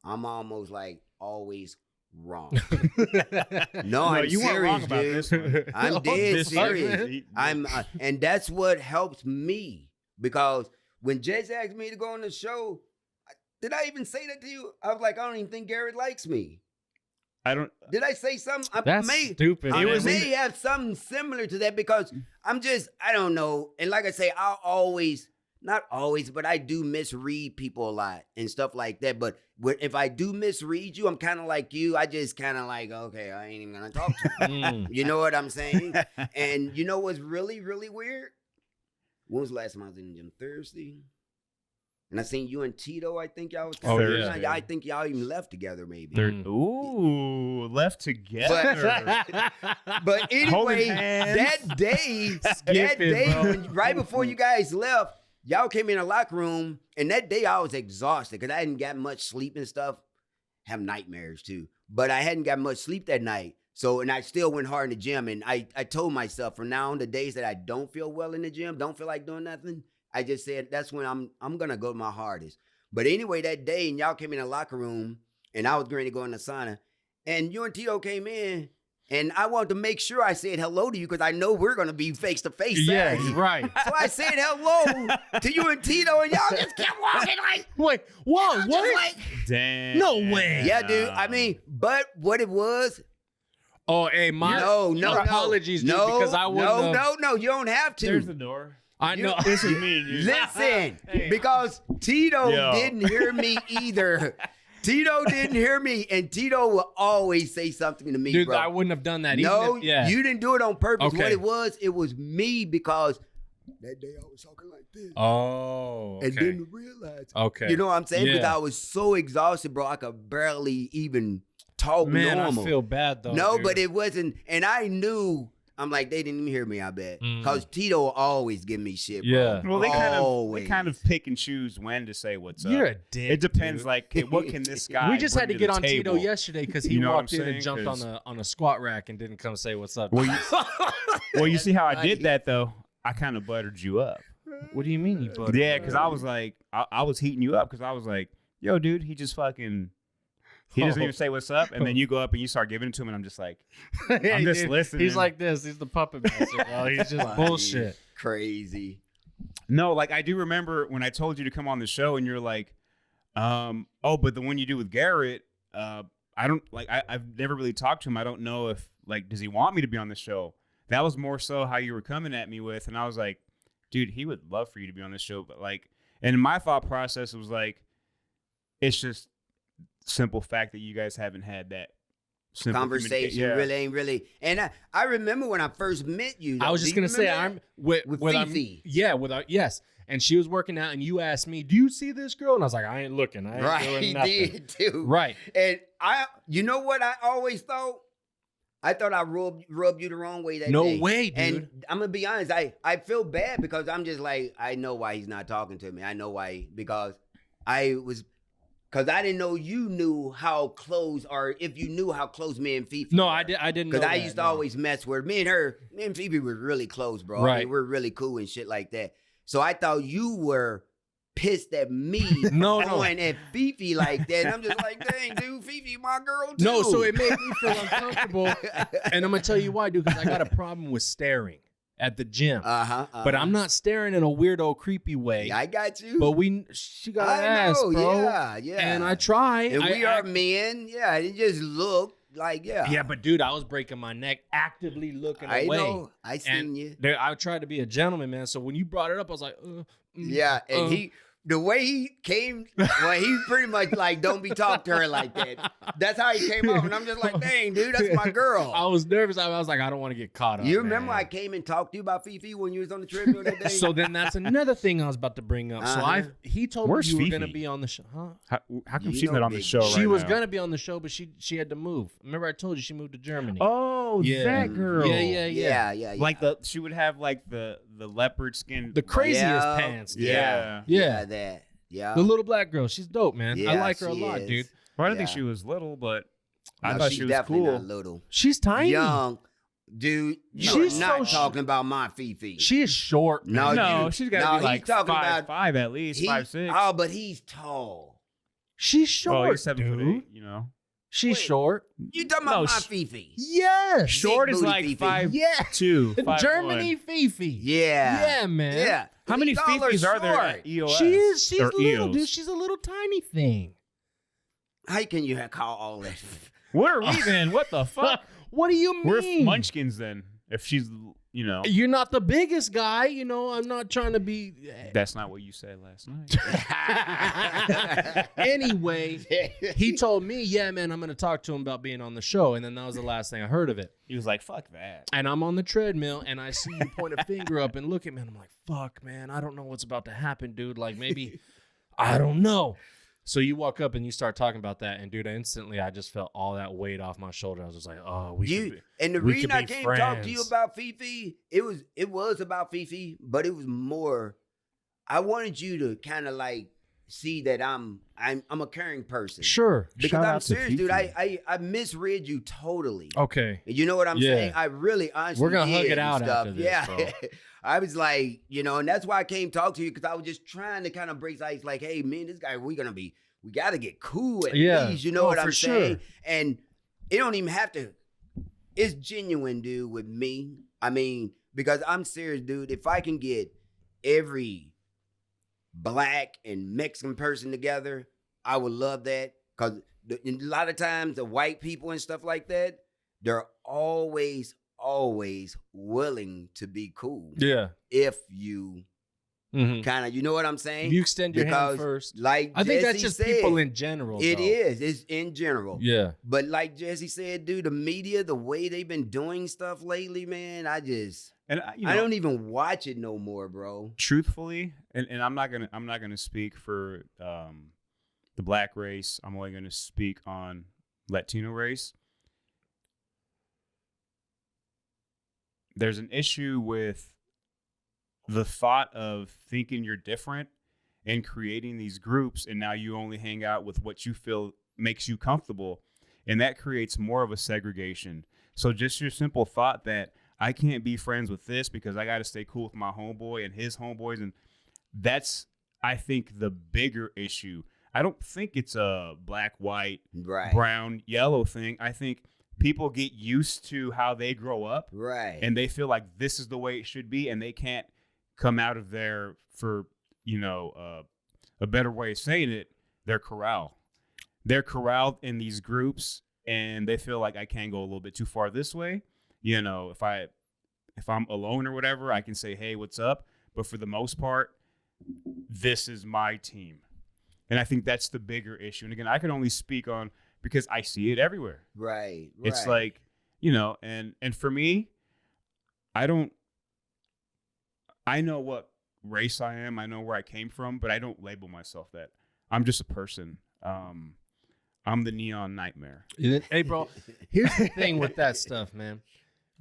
I'm almost like always wrong. No, I'm you weren't serious, wrong about dude. this one. I'm dead This serious. one. And that's what helps me, because when Jess asked me to go on the show, did I even say that to you? I was like, I don't even think Garrett likes me. I don't. Did I say something? That's stupid. I man. may have something similar to that because I don't know. And like I say, not always, but I do misread people a lot and stuff like that. But if I do misread you, I'm kind of like you. I just kind of like, okay, I ain't even going to talk to you. You know what I'm saying? And you know what's really, really weird? When was the last time I was in the gym? Thursday? And I seen you and Tito, I think y'all was Thursday. I think y'all even left together maybe. Ooh, left together. But anyway, Holding hands. that day, bro. right before you guys left, y'all came in the locker room, and that day I was exhausted because I hadn't got much sleep and stuff. Have nightmares too, but I hadn't got much sleep that night. So, and I still went hard in the gym, and I told myself from now on, the days that I don't feel well in the gym, don't feel like doing nothing, I just said that's when I'm gonna go my hardest. But anyway, that day, and y'all came in the locker room, and I was going to go in the sauna, and you and Tito came in, and I wanted to make sure I said hello to you because I know we're gonna be face to face. Yeah, Saturday. right. So I said hello to you and Tito, and y'all just kept walking like, Wait, whoa, just what? like, Damn. No way. yeah, dude. I mean, but what it was. Oh, hey, my No, apologies, dude, because I wouldn't have. No, you don't have to. There's the door. I know. This is me. Dude. Listen, Hey. because Tito Yo. didn't hear me either. Tito didn't hear me, and Tito will always say something to me, Dude, bro. I wouldn't have done that. No, even if, yeah. you didn't do it on purpose. Okay. What it was me because that day I was talking like this. Oh, okay. And then realize, Okay. you know what I'm saying? Because Yeah. I was so exhausted, bro. I could barely even talk Man, normal. I feel bad though. No, dude. but it wasn't. And I knew. I'm like, they didn't even hear me, I bet. Mm. Because Tito will always give me shit, bro. Yeah. Well, they Always. kind of pick and choose when to say what's up. You're a dick. It depends. dude. Like, hey, what can this guy? We just had to bring get the on Tito table? yesterday because he You know what walked I'm in and saying? jumped 'Cause- on a squat rack and didn't come say what's up. Well, Well, you see how I did that though? I kind of buttered you up. What do you mean you buttered? Yeah, because I was like, I was heating you up because I was like, yo, dude, he just fucking. He doesn't even say what's up, and then you go up and you start giving it to him, and I'm just like, I'm just Dude, listening. He's like this. He's the puppet master, bro. He's just bullshit. Crazy. no, like I do remember when I told you to come on the show, and you're like, oh, but the one you do with Garrett, I don't like. I've never really talked to him. I don't know if like, does he want me to be on the show? That was more so how you were coming at me with, and I was like, dude, he would love for you to be on the show, but like, and my thought process was like, it's just simple fact that you guys haven't had that simple Conversation really ain't really. And I remember when I first met you. I was just gonna say, I'm with Fifi. yes. And she was working out, and you asked me, "Do you see this girl?" And I was like, "I ain't looking. I ain't right, doing he nothing." did too. Right. And you know what I always thought? I thought I rubbed you the wrong way that No day. way, dude. And I'm gonna be honest, I feel bad because I'm just like, I know why he's not talking to me. I know why, because I didn't know you knew how close, or if you knew how close me and Fifi No, were. I didn't. Because know I that, used to no. always mess with me and Phoebe were really close, bro. I Right. mean, we're really cool and shit like that. So I thought you were pissed at me No. going at Fifi like that. And I'm just like, dang, dude, Fifi my girl too. No, so it made me feel uncomfortable, and I'm gonna tell you why, dude. Because I got a problem with staring at the gym, but I'm not staring in a weirdo, creepy way. Yeah, I got you. But she got an I ass, know, bro. yeah. And I try. And we I are men. Yeah, it just looked like, yeah. Yeah, but dude, I was breaking my neck, actively looking I away. know. I seen And you. I tried to be a gentleman, man. So when you brought it up, I was like, Yeah, and the way he came, well, he pretty much like, don't be talking to her like that. That's how he came off. And I'm just like, dang, dude, that's my girl. I was nervous. I was like, I don't want to get caught up. You remember man. I came and talked to you about Fifi when you was on the treadmill that day? So then that's another thing I was about to bring up. So he told Where's me you were Fifi? gonna be on the show. Huh? How come You she's know not on the big- show right She was now? gonna be on the show, but she had to move. Remember I told you she moved to Germany. Oh, Yeah. that girl. Yeah. yeah. Like she would have like the leopard skin. The craziest Yeah. pants. dude. Yeah. Yeah. that. Yeah. The little black girl. She's dope, man. I Yeah, like her a she lot, is. dude. Well, I didn't think Yeah. she was little, but I No, thought she's she was definitely cool. not little. She's tiny. Young. Dude, you're She's not so talking about my Fifi. She is short. No, man. No, she's got to no, be like he's talking about 5'5" at least, 5'6". Oh, but he's tall. She's short. Oh, he's 7'8", dude. you know. She's Wait. short. You talking No, about my sh- Fifi? Yes. Short is booty like Fifi. 5'2", Yeah. 5'1". Germany Fifi. Yeah. Yeah, man. Yeah. How many These all Fifis are there short. at EOS? She's or little, EOS? dude. She's a little tiny thing. How can you call all that? What are we then? What the fuck? What do you We're mean? munchkins then. If she's, you know. You're not the biggest guy, you know. I'm not trying to be. That's not what you said last night. Anyway, he told me, yeah, man, I'm going to talk to him about being on the show. And then that was the last thing I heard of it. He was like, fuck that. And I'm on the treadmill and I see you point a finger up and look at me. And I'm like, fuck, man, I don't know what's about to happen, dude. Like, maybe, I don't know. So you walk up and you start talking about that. And, dude, instantly I just felt all that weight off my shoulder. I was just like, oh, And the we reason could I be came to talk to you friends. about Fifi, it was about Fifi, but it was more. I wanted you to kind of like see that I'm a caring person. Sure. Because Shout I'm out to serious, dude. Fifi. I misread you totally. Okay. You know what I'm Yeah. saying? I really honestly We're gonna hug did it out and stuff. after this, Yeah. bro. I was like, you know, and that's why I came talk to you because I was just trying to kind of break ice. Like, hey, man, this guy, we got to get cool at least. You know what I'm for saying? sure. And it don't even have to. It's genuine, dude, with me. I mean, because I'm serious, dude. If I can get every black and Mexican person together, I would love that. Because a lot of times the white people and stuff like that, they're always willing to be cool. Yeah. If you Mm-hmm. kind of, you know what I'm saying? You extend your hand Because, first. like I think that's Jesse just said, people in general. It though. is. It's in general. Yeah. But like Jesse said, dude, the media, the way they've been doing stuff lately, man, I don't even watch it no more, bro. Truthfully, and I'm not gonna speak for the black race. I'm only gonna speak on Latino race. There's an issue with the thought of thinking you're different and creating these groups, and now you only hang out with what you feel makes you comfortable, and that creates more of a segregation. So just your simple thought that I can't be friends with this because I got to stay cool with my homeboy and his homeboys, and that's, I think, the bigger issue. I don't think it's a black, white, Right. brown, yellow thing. I think people get used to how they grow up, Right. and they feel like this is the way it should be, and they can't come out of there for, a better way of saying it, they're corralled. They're corralled in these groups, and they feel like I can't go a little bit too far this way. You know, if I'm alone or whatever, I can say, hey, what's up? But for the most part, this is my team. And I think that's the bigger issue. And again, I can only speak on because I see it everywhere. Right. It's like, and for me, I know what race I am. I know where I came from, but I don't label myself that. I'm just a person. I'm the neon nightmare. Hey, bro, here's the thing with that stuff, man.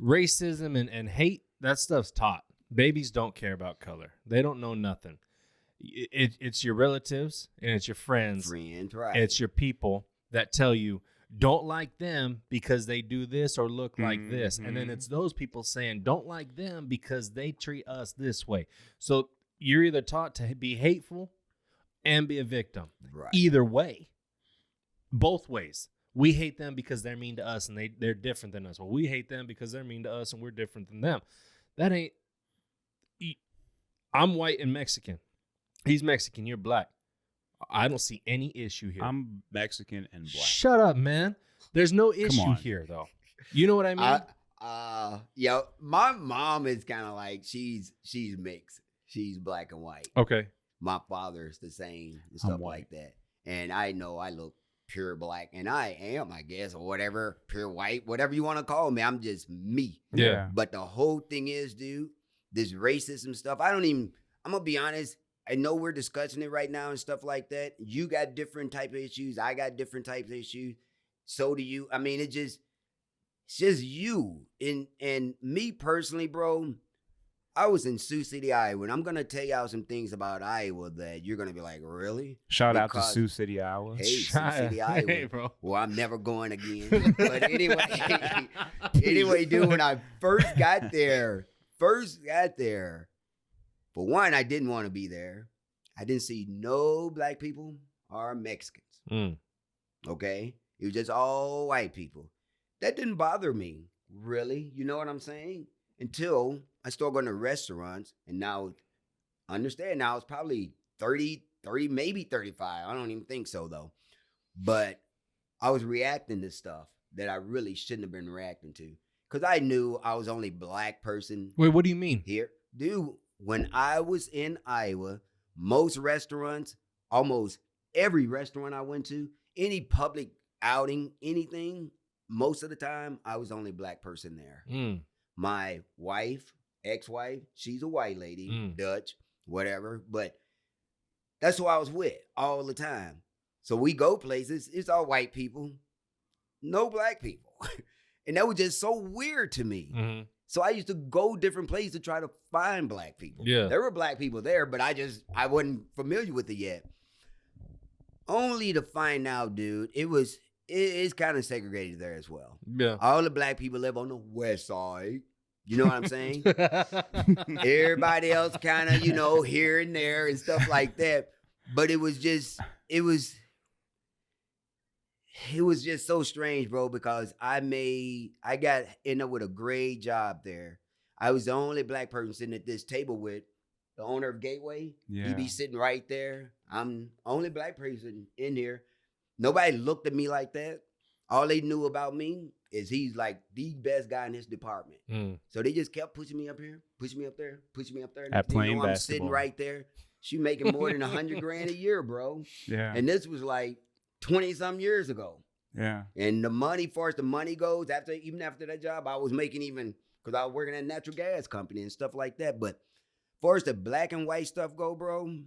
Racism and hate, that stuff's taught. Babies don't care about color. They don't know nothing. It's your relatives and it's your friends. Right. It's your people that tell you, don't like them because they do this or look like this. And then it's those people saying, don't like them because they treat us this way. So you're either taught to be hateful and be a victim. Right. Either way. Both ways. We hate them because they're mean to us and they're different than us. Well, we hate them because they're mean to us and we're different than them. That ain't... I'm white and Mexican. He's Mexican. You're black. I don't see any issue here. I'm Mexican and black. Shut up, man. There's no issue on. here, though. You know what I mean? My mom is kind of like she's mixed. She's black and white. Okay. My father's the same and stuff like that. And I know I look pure black, and I am, I guess, or whatever, pure white, whatever you want to call me. I'm just me. Yeah. But the whole thing is, dude, this racism stuff. I'm gonna be honest. I know we're discussing it right now and stuff like that. You got different type of issues. I got different types of issues. So do you. I mean, it's just you. And me personally, bro, I was in Sioux City, Iowa, and I'm going to tell y'all some things about Iowa that you're going to be like, really? Shout out to Sioux City, Iowa. Hey, Sioux City, Iowa. Hey, bro. Well, I'm never going again. But anyway, dude, when I first got there, for one, I didn't want to be there. I didn't see no black people or Mexicans. Okay? It was just all white people. That didn't bother me, really. You know what I'm saying? Until I started going to restaurants, and now, understand, now it's probably 30, maybe 35. I don't even think so, though. But I was reacting to stuff. that I really shouldn't have been reacting to. Because I knew I was the only black person Wait, what do you mean? here. Dude, when I was in Iowa, most restaurants, almost every restaurant I went to, any public outing, anything, most of the time, I was the only black person there. Mm. My wife, ex-wife, she's a white lady, Dutch, whatever, but that's who I was with all the time. So we go places, it's all white people, no black people. And that was just so weird to me. Mm-hmm. So I used to go different places to try to find black people. Yeah. There were black people there, but I wasn't familiar with it yet. Only to find out, dude, it's kind of segregated there as well. Yeah. All the black people live on the west side. You know what I'm saying? Everybody else kind of, here and there and stuff like that. But it was just so strange, bro, because ended up with a great job there. I was the only black person sitting at this table with the owner of Gateway. Yeah. He be sitting right there. I'm only black person in here. Nobody looked at me like that. All they knew about me is he's like the best guy in his department. So they just kept pushing me up here, pushing me up there, pushing me up there. At playing I'm basketball. sitting right there. She making more than $100,000 a year, bro. Yeah. And this was like 20-some years ago. Yeah. And the money, far as the money goes, even after that job, I was making because I was working at a natural gas company and stuff like that. But far as the black and white stuff go, bro,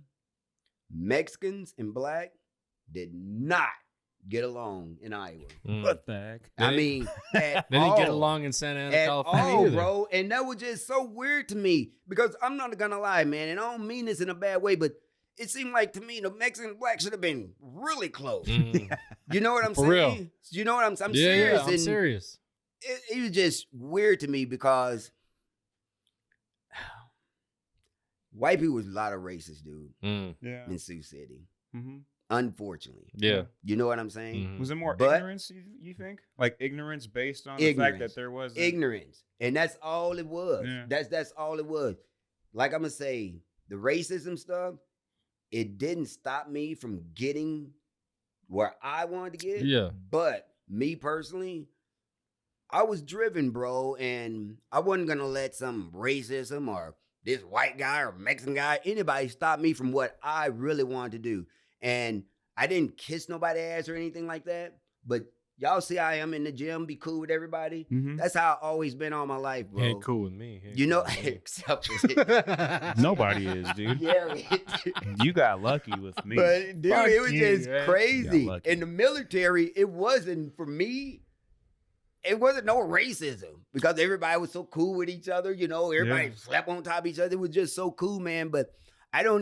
Mexicans and black did not get along in Iowa. What the heck? I mean, at They didn't all. get along in Santa Ana, At California all, either. bro. And that was just so weird to me because I'm not gonna lie, man, and I don't mean this in a bad way, but it seemed like to me the Mexican and black should have been really close. You know what I'm For saying? real. You know what I'm saying? I'm Yeah, serious. I'm and serious. It was just weird to me because white people was a lot of racist, dude, Yeah. in Sioux City. Mm-hmm. Unfortunately. Yeah. You know what I'm saying? Mhm. Was it more But- ignorance, you think? Like ignorance based on the fact that there was ignorance. And that's all it was. Yeah. That's all it was. Like I'm gonna say, the racism stuff, it didn't stop me from getting where I wanted to get. Yeah. But me personally, I was driven, bro, and I wasn't gonna let some racism or this white guy or Mexican guy, anybody stop me from what I really wanted to do. And I didn't kiss nobody's ass or anything like that. But y'all see I am in the gym, be cool with everybody. Mhm. That's how I've always been all my life, bro. He ain't cool with me. He ain't You know, cool with me. except for Nobody is, dude. yeah, You got lucky with me. but dude, Fuck it was you, just man. crazy. Got lucky. In the military, it wasn't for me. It wasn't no racism because everybody was so cool with each other. You know, everybody slept on top of each other. It was just so cool, man. But I don't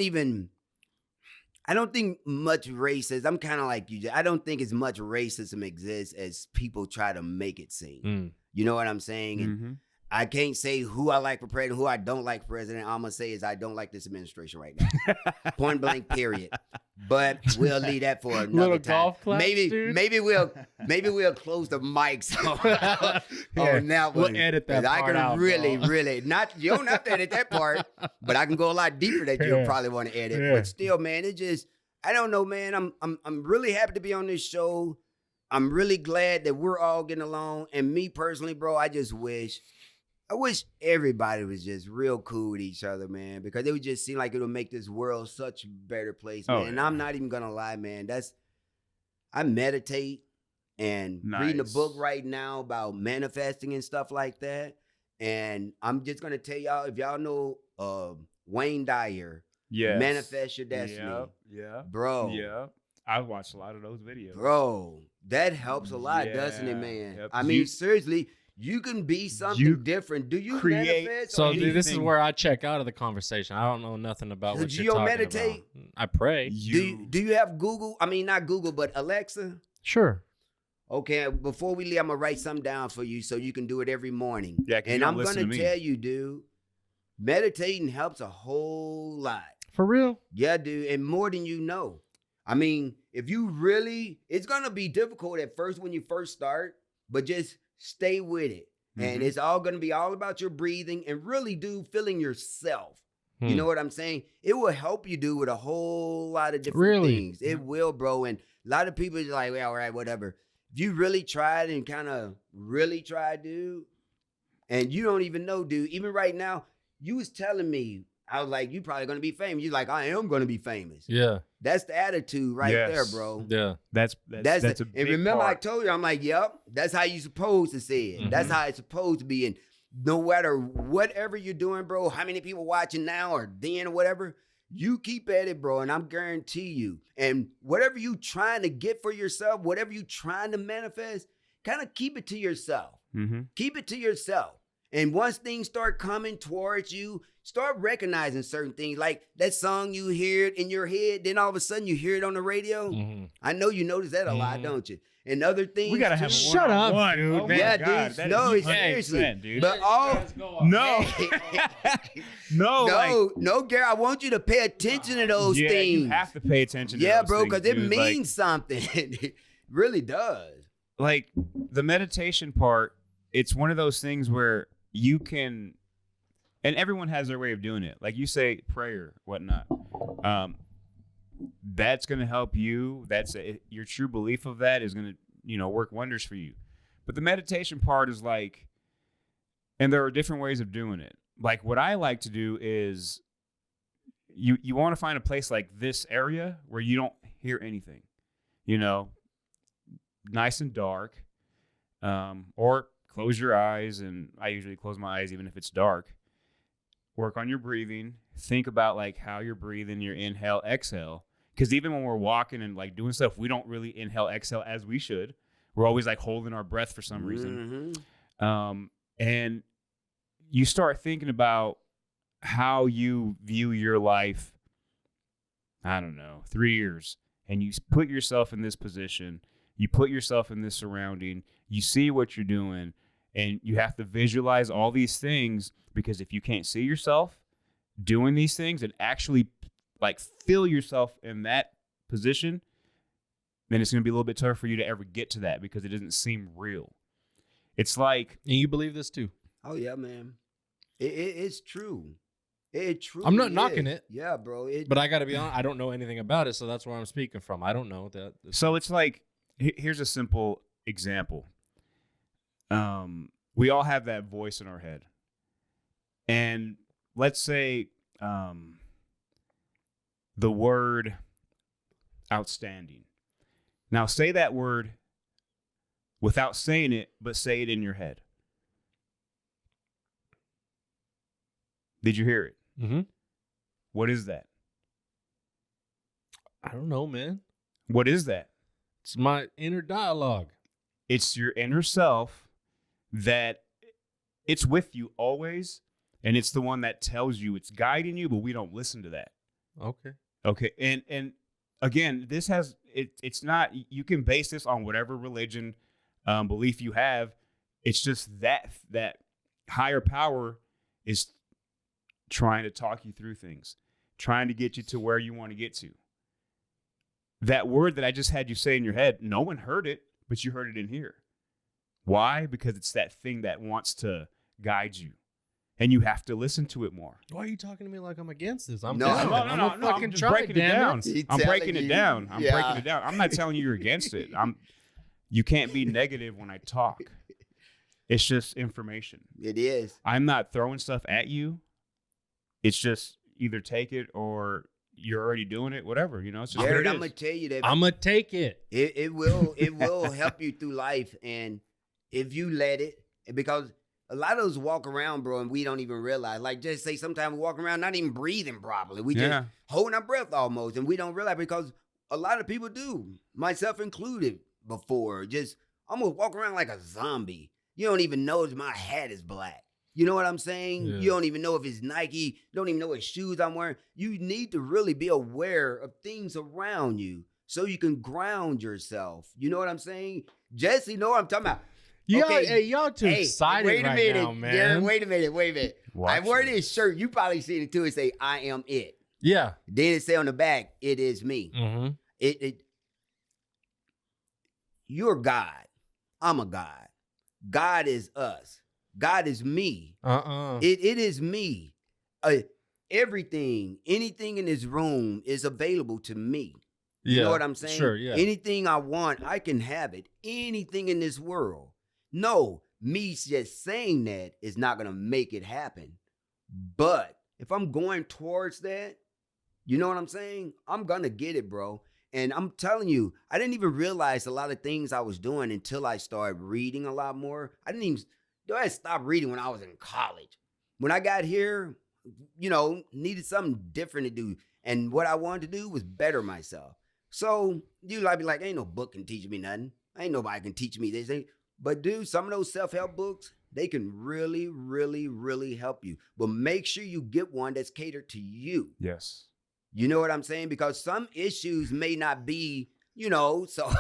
think much racism. I'm kind of like you. I don't think as much racism exists as people try to make it seem. You know what I'm saying? And Mhm. I can't say who I like for president, who I don't like for president. All I'm gonna say is I don't like this administration right now. Point blank, period. But we'll leave that for another Little time. golf claps, dude. Maybe we'll close the mics on that one. We'll edit that 'Cause I part can out, really, bro. really not. You don't have to edit that part, but I can go a lot deeper that you'll Yeah. probably want to edit. Yeah. But still, man, it just I don't know, man. I'm really happy to be on this show. I'm really glad that we're all getting along. And me personally, bro, I wish everybody was just real cool with each other, man, because it would just seem like it would make this world such a better place, man. Oh, And yeah. I'm not even gonna lie, man. I meditate and reading a Nice. book right now about manifesting and stuff like that. And I'm just gonna tell y'all, if y'all know Wayne Dyer, Yes. Manifest Your Destiny. Yeah. Bro. Yeah. I watched a lot of those videos. Bro, that helps a lot, doesn't it, Yeah. man? Yep. I mean, You- seriously, you can be something you different. Do you create- manifest? So or dude, this is anything. where I check out of the conversation. I don't know nothing about So what do you're you talking meditate? about. I pray. do you have Google? I mean, not Google, but Alexa. Sure. Okay, before we leave, I'm gonna write something down for you so you can do it every morning. Yeah, 'cause and you don't I'm listen gonna to me. tell you, dude, meditating helps a whole lot. For real? Yeah, dude, and more than you know. I mean, if you really, it's gonna be difficult at first when you first start, but just stay with it. And Mhm. it's all gonna be all about your breathing and really do feeling yourself. You know what I'm saying? It will help you do with a whole lot of different Really? things. It will, bro. And a lot of people are like, well, all right, whatever. if you really tried and kind of really tried, dude, and you don't even know, dude, even right now, you was telling me, I was like, you probably going to be famous. You're like, I am going to be famous. Yeah. That's the attitude right there, bro. Yeah. That's a big and remember part. I told you, I'm like, yep, that's how you supposed to say it. That's how it's supposed to be. And no matter whatever you're doing, bro, how many people watching now or then or whatever, you keep at it, bro. And I'm guarantee you. And whatever you trying to get for yourself, whatever you trying to manifest, kind of keep it to yourself. Keep it to yourself. And once things start coming towards you, start recognizing certain things. Like that song you hear it in your head, then all of a sudden you hear it on the radio. I know you notice that a lot, don't you? And other things. We gotta have a Shut up, one-on-one, dude. Oh my Yeah, God, dude. that No, is seriously. 100%, dude. But all no, Garrett, I want you to pay attention to those yeah, things. you have to pay attention. Yeah, to those bro, things, because it dude. means something. It really does. Like the meditation part. It's one of those things where you can, and everyone has their way of doing it. Like you say, prayer, whatnot. That's going to help you. Your true belief of that is going to, work wonders for you. But the meditation part is like, and there are different ways of doing it. Like what I like to do is, you want to find a place like this area where you don't hear anything, nice and dark, or close your eyes, and I usually close my eyes even if it's dark. Work on your breathing. Think about like how you're breathing, your inhale, exhale. Because even when we're walking and like doing stuff, we don't really inhale, exhale as we should. We're always like holding our breath for some reason. And you start thinking about how you view your life, I don't know, 3 years. And you put yourself in this position. You put yourself in this surrounding. You see what you're doing. And you have to visualize all these things, because if you can't see yourself doing these things and actually like feel yourself in that position, then it's going to be a little bit tougher for you to ever get to that, because it doesn't seem real. It's like, and you believe this too? Oh yeah, man. It's true. It truly I'm not knocking it. Yeah, bro. But I got to be honest, I don't know anything about it, so that's where I'm speaking from. I don't know that. So it's like, here's a simple example. We all have that voice in our head. And let's say the word outstanding. Now say that word without saying it, but say it in your head. Did you hear it? Mm-hmm. What is that? I don't know, man. What is that? It's my inner dialogue. It's your inner self that it's with you always, and it's the one that tells you, it's guiding you, but we don't listen to that. Okay. And again, it's not, you can base this on whatever religion belief you have. It's just that higher power is trying to talk you through things, trying to get you to where you want to get to. That word that I just had you say in your head, no one heard it, but you heard it in here. Why? Because it's that thing that wants to guide you, and you have to listen to it more. Why are you talking to me like I'm against this? I'm No, down. no, I'm I'm fucking just trying, breaking it damn down. it. I'm telling breaking it you. down. I'm Yeah. breaking it down. I'm not telling you you're against it. You can't be negative when I talk. It's just information. It is. I'm not throwing stuff at you. It's just either take it or you're already doing it, whatever, it's just Garrett, what I'm it gonna is. tell you that I'm going to take it. it will help you through life, and if you let it, because a lot of us walk around, bro, and we don't even realize. Like, just say sometimes we walk around not even breathing properly. We just holding our breath almost, and we don't realize, because a lot of people do, myself included, before just almost walk around like a zombie. You don't even know if my hat is black. You know what I'm saying? Yeah. You don't even know if it's Nike. You don't even know what shoes I'm wearing. You need to really be aware of things around you so you can ground yourself. You know what I'm saying? Jesse, know what I'm talking about. Y'all too excited wait a right minute, now, man. Garrett, wait a minute. Watch I wear this. this shirt. You probably seen it too. It say, I am it. Yeah. Then it say on the back, it is me. Mm-hmm. You're God. I'm a God. God is us. God is me. It is me. Everything, anything in this room is available to me. You know what I'm saying? Sure, yeah. Anything I want, I can have it. Anything in this world. No, me just saying that is not going to make it happen. But if I'm going towards that, you know what I'm saying? I'm going to get it, bro. And I'm telling you, I didn't even realize a lot of things I was doing until I started reading a lot more. I stopped reading when I was in college. When I got here, you know, needed something different to do. And what I wanted to do was better myself. So, dude, I'd be like, ain't no book can teach me nothing. Ain't nobody can teach me this. But, dude, some of those self-help books, they can really, really, really help you. But make sure you get one that's catered to you. Yes. You know what I'm saying? Because some issues may not be, you know, so.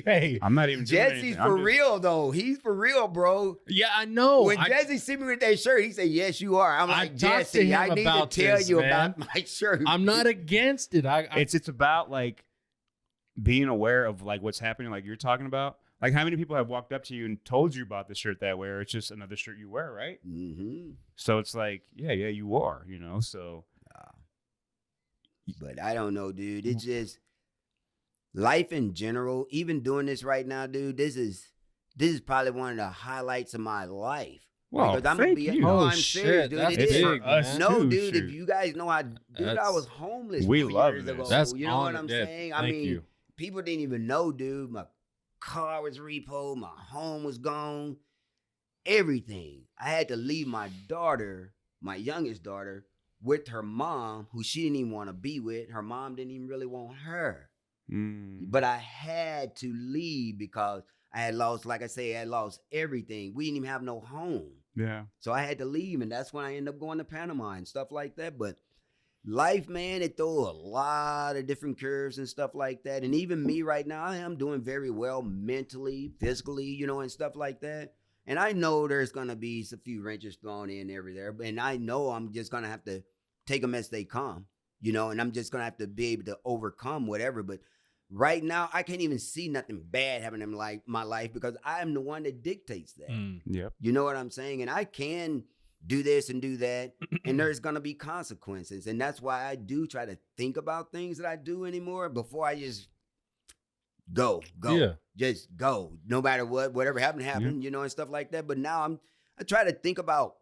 Hey, I'm not even doing Jesse's anything. for I'm just- real, though. He's for real, bro. yeah, I know. When Jesse see me with that shirt, he said, yes, you are. I'm I like, talked to Jesse, him I need to about tell this, you man. about my shirt. I'm not against it. It's about like being aware of like what's happening, like you're talking about. Like how many people have walked up to you and told you about the shirt that way, or it's just another shirt you wear, right? Mm-hmm. So it's like, yeah, you are, you know. So But I don't know, dude. It's just life in general. Even doing this right now, dude. This is probably one of the highlights of my life. well, Because I'm gonna thank be. you. No, Oh, I'm shit, serious, dude. that's It it's is. for big, us man. No, too, dude. shoot. If you guys know, I That's- was homeless. We 4 love years this. ago. That's you know what honored, I'm yeah. saying? Thank you. People didn't even know, dude. My car was repoed. My home was gone. Everything. I had to leave my daughter, my youngest daughter, with her mom, who she didn't even want to be with. Her mom didn't even really want her. But I had to leave because I had lost, like I say, I had lost everything. We didn't even have no home. Yeah. So I had to leave, and that's when I ended up going to Panama and stuff like that. But life, man, it throw a lot of different curves and stuff like that. And even me right now, I am doing very well mentally, physically, you know, and stuff like that. And I know there's going to be a few wrenches thrown in every there. And I know I'm just going to have to take them as they come, you know, and I'm just going to have to be able to overcome whatever. But right now, I can't even see nothing bad happening in my life because I'm the one that dictates that. Yep. You know what I'm saying? And I can do this and do that, and there's going to be consequences. And that's why I do try to think about things that I do anymore before I just go. Yeah. Just go. No matter what, whatever happened, you know, and stuff like that. But now I try to think about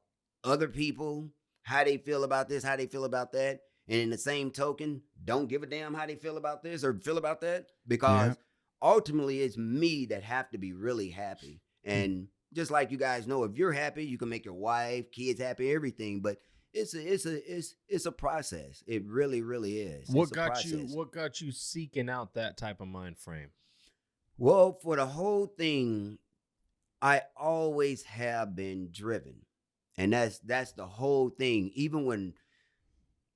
other people, how they feel about this, how they feel about that. And in the same token, don't give a damn how they feel about this or feel about that, because ultimately it's me that have to be really happy. And just like you guys know, if you're happy, you can make your wife, kids happy, everything. But it's a process. It really, really is. What It's a got you? process. What got you seeking out that type of mind frame? Well, for the whole thing, I always have been driven. And that's the whole thing. Even when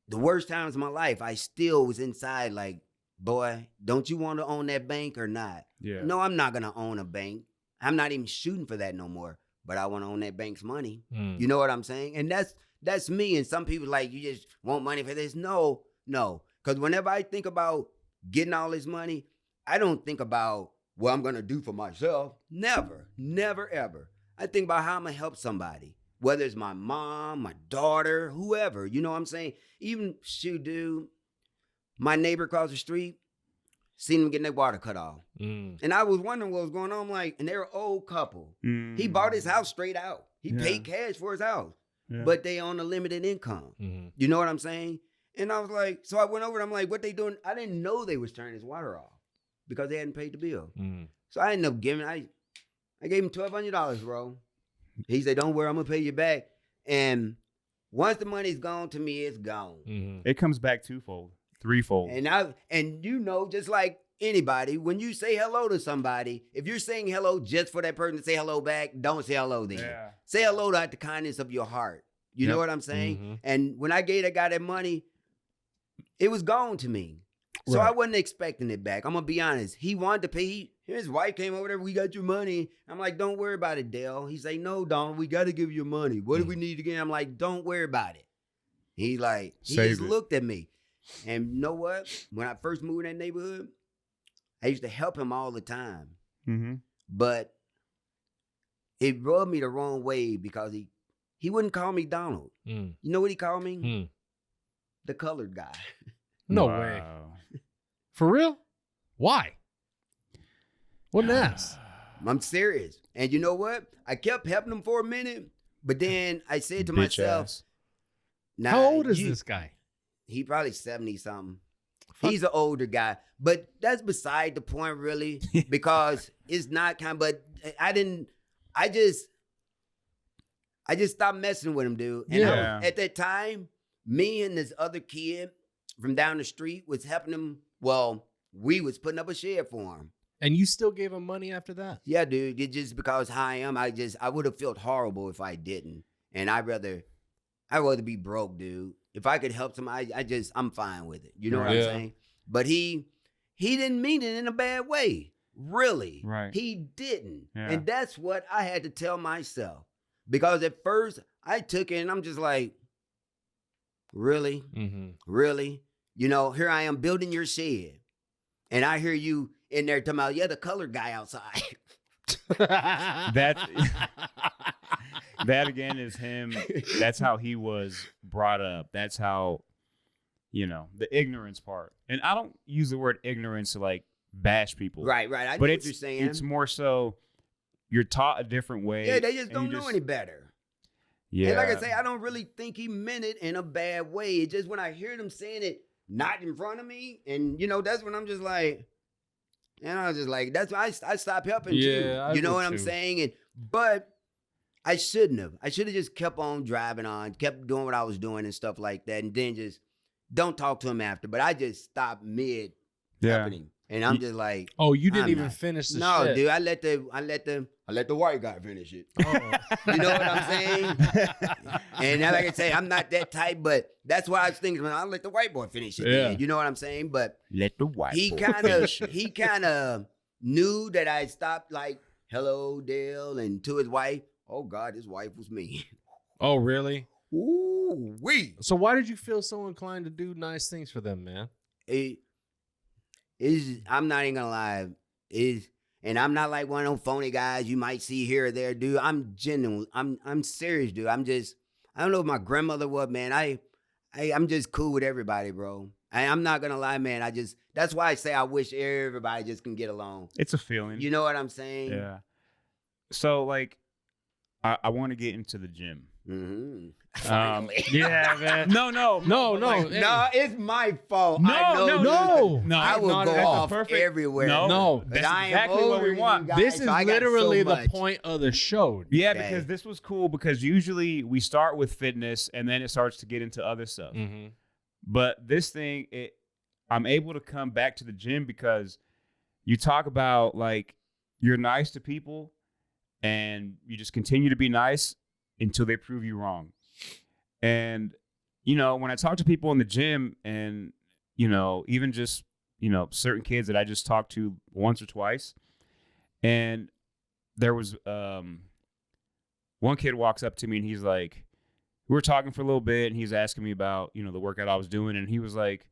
the worst times of my life, I still was inside like, boy, don't you want to own that bank or not? Yeah. No, I'm not going to own a bank. I'm not even shooting for that no more. But I want to own that bank's money. You know what I'm saying? And that's me. And some people like, you just want money for this. No. Because whenever I think about getting all this money, I don't think about what I'm going to do for myself. Never, ever. I think about how I'm going to help somebody. Whether it's my mom, my daughter, whoever, you know what I'm saying? Even, dude, my neighbor across the street, seen him getting their water cut off. And I was wondering what was going on. I'm like, and they're an old couple. He bought his house straight out. He paid cash for his house, but they on a limited income. You know what I'm saying? And I was like, so I went over and I'm like, what they doing? I didn't know they was turning his water off because they hadn't paid the bill. So I ended up giving, I gave him $1,200, bro. He said, don't worry, I'm going to pay you back. And once the money's gone to me, it's gone. It comes back twofold, threefold. And you know, just like anybody, when you say hello to somebody, if you're saying hello just for that person to say hello back, don't say hello then. Yeah. Say hello out the kindness of your heart. You know what I'm saying? And when I gave that guy that money, it was gone to me. So I wasn't expecting it back. I'm going to be honest. He wanted to pay. His wife came over there. We got your money. I'm like, don't worry about it, Dale. He's like, no, Don, we got to give you money. What do we need again? I'm like, don't worry about it. He's like, he Save just it. looked at me. And you know what? When I first moved in that neighborhood, I used to help him all the time. But it rubbed me the wrong way because he wouldn't call me Donald. You know what he called me? The colored guy. No way. For real? Why? What an ass. I'm serious. And you know what? I kept helping him for a minute, but then I said to Bitch myself, ass. nah, How old is this guy? He probably 70 something. Fuck. He's an older guy, but that's beside the point, really, because it's not but I just stopped messing with him, dude. And Yeah. at that time, me and this other kid from down the street was helping him. Well, we was putting up a shed for him. And you still gave him money after that? Yeah, dude. It just because how I am, I would have felt horrible if I didn't. And I'd rather be broke, dude. If I could help somebody, I'm fine with it. You know what I'm Yeah. saying? But he didn't mean it in a bad way. Really. Right. He didn't. Yeah. And that's what I had to tell myself. Because at first I took it and I'm just like, really? Mm-hmm. Really? You know, here I am building your shed. And I hear you in there talking about, yeah, the colored guy outside. That again is him. That's how he was brought up. That's how, the ignorance part. And I don't use the word ignorance to like bash people. Right. I know But what you're saying. it's more so you're taught a different way. Yeah, they just and don't you know any better. Yeah. And like I say, I don't really think he meant it in a bad way. It's just when I hear them saying it not in front of me, and that's when I'm just like, and I was just like, that's why I stopped helping Yeah, too. I You know would what I'm too. saying? But I shouldn't have. I should have just kept on driving on, kept doing what I was doing and stuff like that, and then just don't talk to him after. But I just stopped mid helping him. And I'm just like, Oh, you didn't I'm even not. finish the no, shit. dude, I let the white guy finish it. Oh. You know what I'm saying? And like I say, I'm not that type, but that's why I was thinking, I let the white boy finish it. Yeah. Yeah. You know what I'm saying? But Let the white he boy kind finish of it. knew that I stopped like, hello, Dale, and to his wife. Oh God, his wife was me. Oh, really? Ooh, wee. So why did you feel so inclined to do nice things for them, man? I'm not even gonna lie. And I'm not like one of those phony guys you might see here or there, dude. I'm genuine. I'm serious, dude. I don't know if my grandmother was, man. I'm just cool with everybody, bro. I'm not gonna lie, man. That's why I say I wish everybody just can get along. It's a feeling. You know what I'm saying? Yeah. So like, I want to get into the gym. Mm-hmm. Yeah, man. No. Hey. No, it's my fault. No, I know no. this. No, I will no, go that's off perfect- everywhere. No, But that's I am exactly what older we than want. you guys, This is so I got literally so the much. point of the show. Yeah, Okay. because this was cool because usually we start with fitness and then it starts to get into other stuff. Mm-hmm. But this thing, I'm able to come back to the gym because you talk about like you're nice to people and you just continue to be nice until they prove you wrong. And, when I talk to people in the gym and, even just, certain kids that I just talked to once or twice, and there was one kid walks up to me and he's like, we were talking for a little bit and he's asking me about, the workout I was doing. And he was like,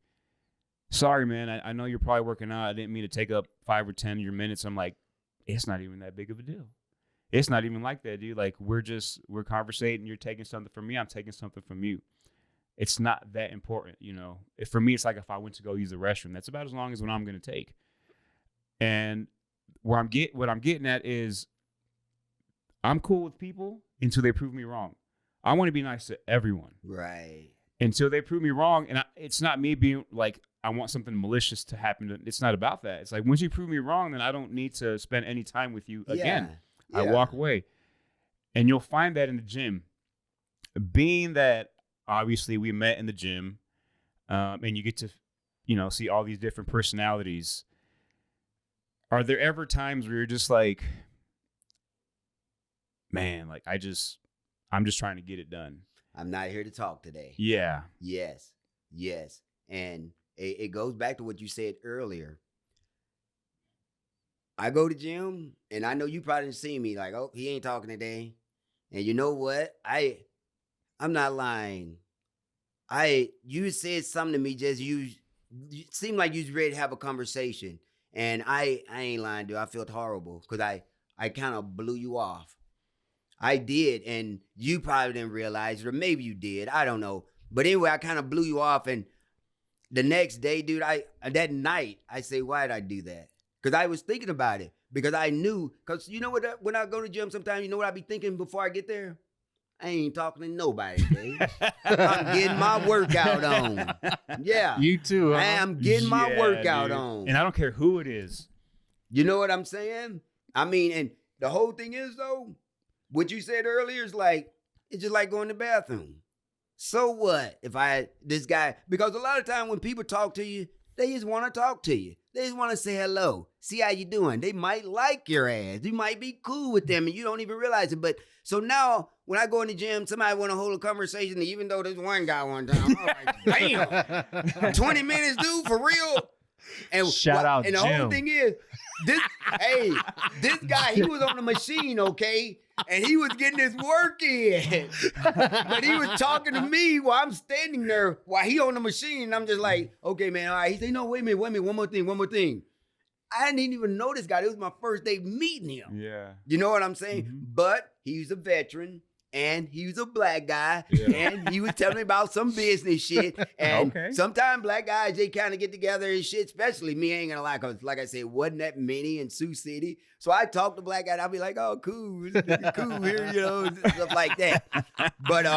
sorry, man, I know you're probably working out. I didn't mean to take up 5 or 10 of your minutes. I'm like, it's not even that big of a deal. It's not even like that, dude. Like, we're conversating. You're taking something from me. I'm taking something from you. It's not that important, For me, it's like if I went to go use the restroom, that's about as long as what I'm going to take. And what I'm getting at is I'm cool with people until they prove me wrong. I want to be nice to everyone. Right. Until they prove me wrong. And it's not me being like, I want something malicious to happen. It's not about that. It's like, once you prove me wrong, then I don't need to spend any time with you again. Yeah. I walk away. And you'll find that in the gym. Being that obviously we met in the gym, and you get to, see all these different personalities. Are there ever times where you're just like, man, like I'm just trying to get it done. I'm not here to talk today. Yeah. Yes. And it goes back to what you said earlier. I go to gym, and I know you probably didn't see me like, oh, he ain't talking today. And you know what? I'm not lying. You said something to me, just you seemed like you was ready to have a conversation. And I ain't lying, dude. I felt horrible because I kind of blew you off. I did, and you probably didn't realize it, or maybe you did. I don't know. But anyway, I kind of blew you off, and the next day, dude, that night, I say, why did I do that? Because I was thinking about it. Because I knew, because you know what, when I go to the gym sometimes, you know what I be thinking before I get there? I ain't talking to nobody, babe. I'm getting my workout on. Yeah. You too, huh? I'm getting my Yeah, workout dude. on. And I don't care who it is. You know what I'm saying? I mean, and the whole thing is, though, what you said earlier is like, it's just like going to the bathroom. So what if this guy, because a lot of time when people talk to you, they just want to talk to you. They just want to say hello, see how you doing. They might like your ass. You might be cool with them and you don't even realize it. But so now when I go in the gym, somebody want to hold a conversation, even though there's one guy one time, I'm like, damn, 20 minutes, dude, for real? And Shout out and the Jim. whole thing is, this guy, he was on the machine, okay? And he was getting his work in. But he was talking to me while I'm standing there while he on the machine. And I'm just like, okay, man, all right. He said, no, wait a minute, one more thing. I didn't even know this guy. It was my first day meeting him. Yeah. You know what I'm saying? Mm-hmm. But he's a veteran. And he was a black guy, Yeah. and he was telling me about some business shit. And Okay. sometimes black guys, they kind of get together and shit, especially me, ain't gonna lie, because like I said, wasn't that many in Sioux City. So I talk to black guys, I'll be like, oh, cool, this nigga cool here, you know, stuff like that. But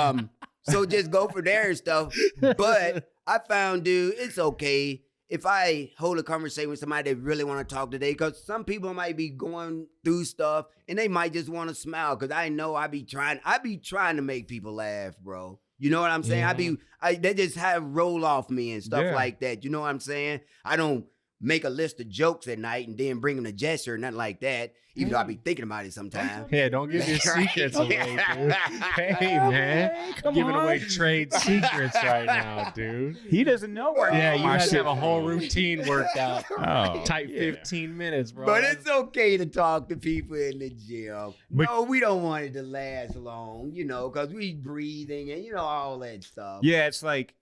so just go for there and stuff. But I found, dude, it's okay if I hold a conversation with somebody that really want to talk today, because some people might be going through stuff and they might just want to smile. Because I know I be trying to make people laugh, bro. You know what I'm saying? They just have roll off me and stuff Yeah. like that. You know what I'm saying? I don't make a list of jokes at night and then bring them to Jesse or nothing like that. Even though I be thinking about it sometimes. Yeah, don't give your Right. secrets away, dude. Hey, man. Come Giving on. away trade secrets right now, dude. He doesn't know where Yeah, you my guys shit have a whole from. routine worked out. Oh, Tight yeah. 15 minutes, bro. But it's okay to talk to people in the gym. But- No, we don't want it to last long, you know, because we breathing and, you know, all that stuff. Yeah, it's like,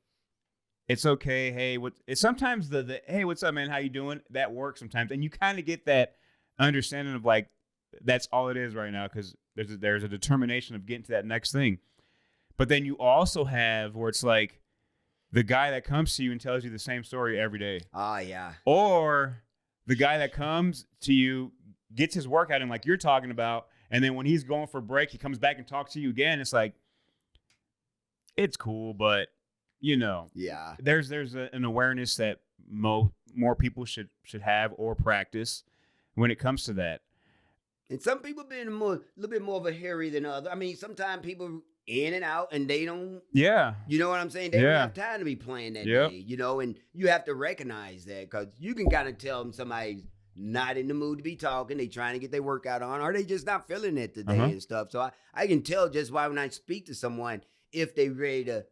it's okay. Hey, it's sometimes the hey, what's up, man? How you doing? That works sometimes, and you kind of get that understanding of like that's all it is right now because there's a determination of getting to that next thing. But then you also have where it's like the guy that comes to you and tells you the same story every day, Oh, yeah. or the guy that comes to you gets his workout in like you're talking about, and then when he's going for a break, he comes back and talks to you again. It's like it's cool, but you know. Yeah. There's an awareness that more people should have or practice when it comes to that. And some people been a little bit more of a hairy than others. I mean, sometimes people in and out and they don't, Yeah. you know what I'm saying? They don't Yeah. have time to be playing that Yep. day, you know, and you have to recognize that because you can kind of tell them somebody's not in the mood to be talking. They trying to get their workout on or they just not feeling it today and stuff. So I can tell just why when I speak to someone, if they ready to,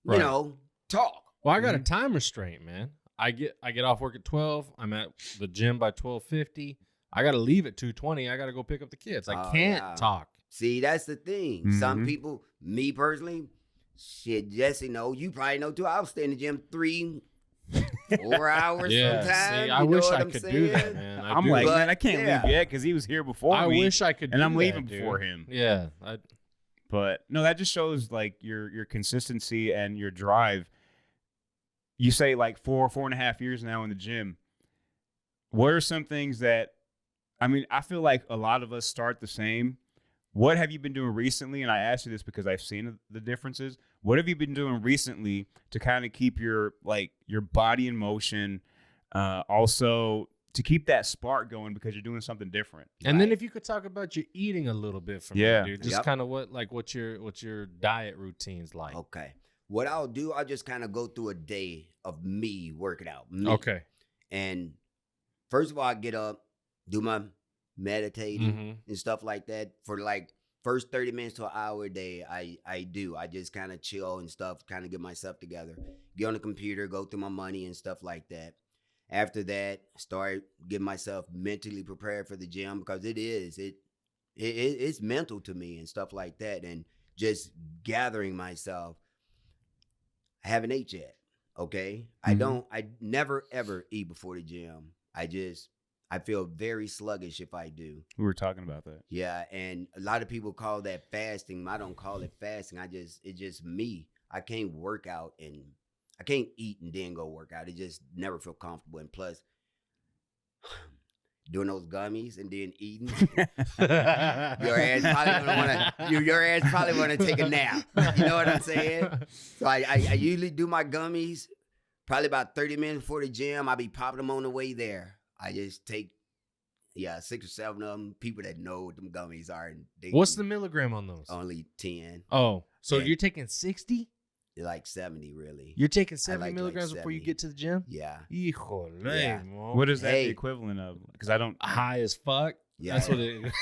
you Right. know, talk. Well, I got a time restraint, man. I get off work at 12. I'm at the gym by 12:50. I got to leave at 2:20. I got to go pick up the kids. I Oh, can't yeah. talk. See, that's the thing. Some Mhm. people, me personally, shit, Jesse know, you probably know too. I'll stay in the gym 3-4 hours Yeah, sometimes. see, I you know wish what I I'm could saying? do that, man. I'm do. like, But, man, I can't yeah. leave yet because he was here before I me. wish I could and do I'm that, leaving dude. before him. Yeah. But no, that just shows like your consistency and your drive. You say like 4.5 years now in the gym. What are some things that, I mean, I feel like a lot of us start the same. What have you been doing recently? And I ask you this because I've seen the differences. What have you been doing recently to kind of keep your body in motion? Also to keep that spark going because you're doing something different. And then Right. if you could talk about your eating a little bit for Yeah. me, dude. Just Yep. kind of what's your diet routines like? Okay. What I'll do, I'll just kind of go through a day of me working out. Me. Okay. And first of all, I get up, do my meditating Mhm. and stuff like that for like first 30 minutes to an hour a day. I do. I just kind of chill and stuff, kind of get myself together. Get on the computer, go through my money and stuff like that. After that, start getting myself mentally prepared for the gym because it's mental to me and stuff like that. And just gathering myself. I haven't ate yet. Okay. I never ever eat before the gym. I feel very sluggish if I do. We were talking about that. Yeah. And a lot of people call that fasting. I don't call it fasting. It's just me. I can't work out and I can't eat and then go work out. It just never feel comfortable. And plus, doing those gummies and then eating, your ass probably wanna take a nap. You know what I'm saying? So I usually do my gummies probably about 30 minutes before the gym. I'll be popping them on the way there. I just take 6 or 7 of them. People that know what them gummies are. And What's the milligram on those? only 10? Oh, so Yeah. you're taking 60? They're like 70 really. You're taking 70 like milligrams before you 70. get to the gym? Yeah. Híjole, Yeah. mo. What is that Hey. the equivalent of? Because I don't. High as fuck. Yeah. That's what it is.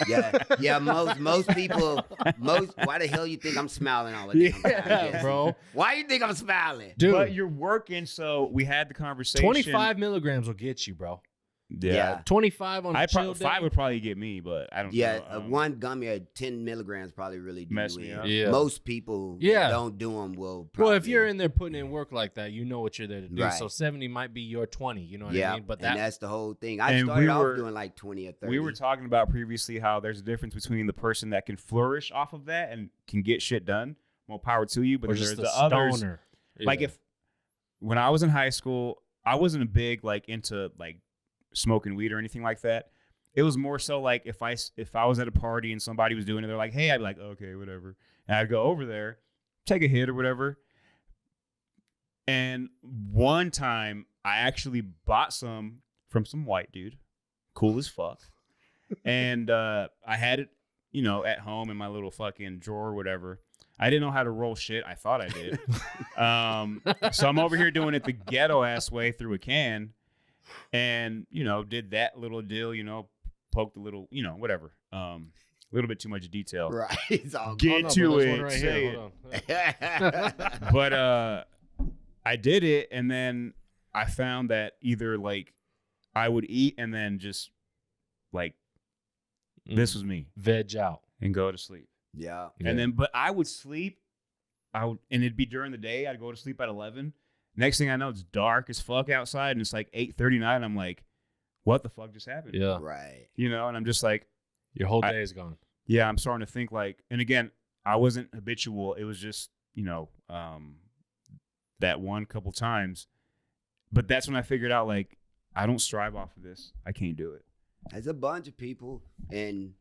Yeah. Most people. Why the hell you think I'm smiling all the time? Yeah, Jesse? bro. Why you think I'm smiling? Dude, But you're working, so we had the conversation. 25 milligrams will get you, bro. Yeah. 25 on a chill day. 5 would probably get me, but I don't. Yeah, know. one gummy at 10 milligrams probably really do Mess you me in. up. Yeah. Most people Yeah. don't do them. Will Well, if probably- you're in there putting in work like that, you know what you're there to do. Right. So 70 might be your 20. You know what yeah, I mean? But and that's the whole thing. I And started we off were- doing like 20 or 30. We were talking about previously how there's a difference between the person that can flourish off of that and can get shit done. More power to you. But or then just there's the the others. stoner. Like Yeah. when I was in high school, I wasn't a big like into like smoking weed or anything like that. It was more so like if I was at a party and somebody was doing it, they're like, "Hey," I'd be like, "Okay, whatever," and I'd go over there, take a hit or whatever. And one time, I actually bought some from some white dude, cool as fuck, and I had it, at home in my little fucking drawer or whatever. I didn't know how to roll shit. I thought I did. So I'm over here doing it the ghetto ass way through a can, and did that little deal. Poked a little, whatever. A little bit too much detail. right. It's all Get Oh, no, to bro, there's it. one right Say here. it. Hold on. But I did it, and then I found that either like I would eat and then just like this was me Veg out. and go to sleep. yeah. And then, but I would sleep. And it'd be during the day. I'd go to sleep at 11. Next thing I know, it's dark as fuck outside, and it's like 8:39. I'm like, what the fuck just happened? Yeah. Right. And I'm just like, Your whole day is gone. yeah, I'm starting to think like, and again, I wasn't habitual. It was just, that one couple times. But that's when I figured out like, I don't strive off of this. I can't do it. There's a bunch of people, and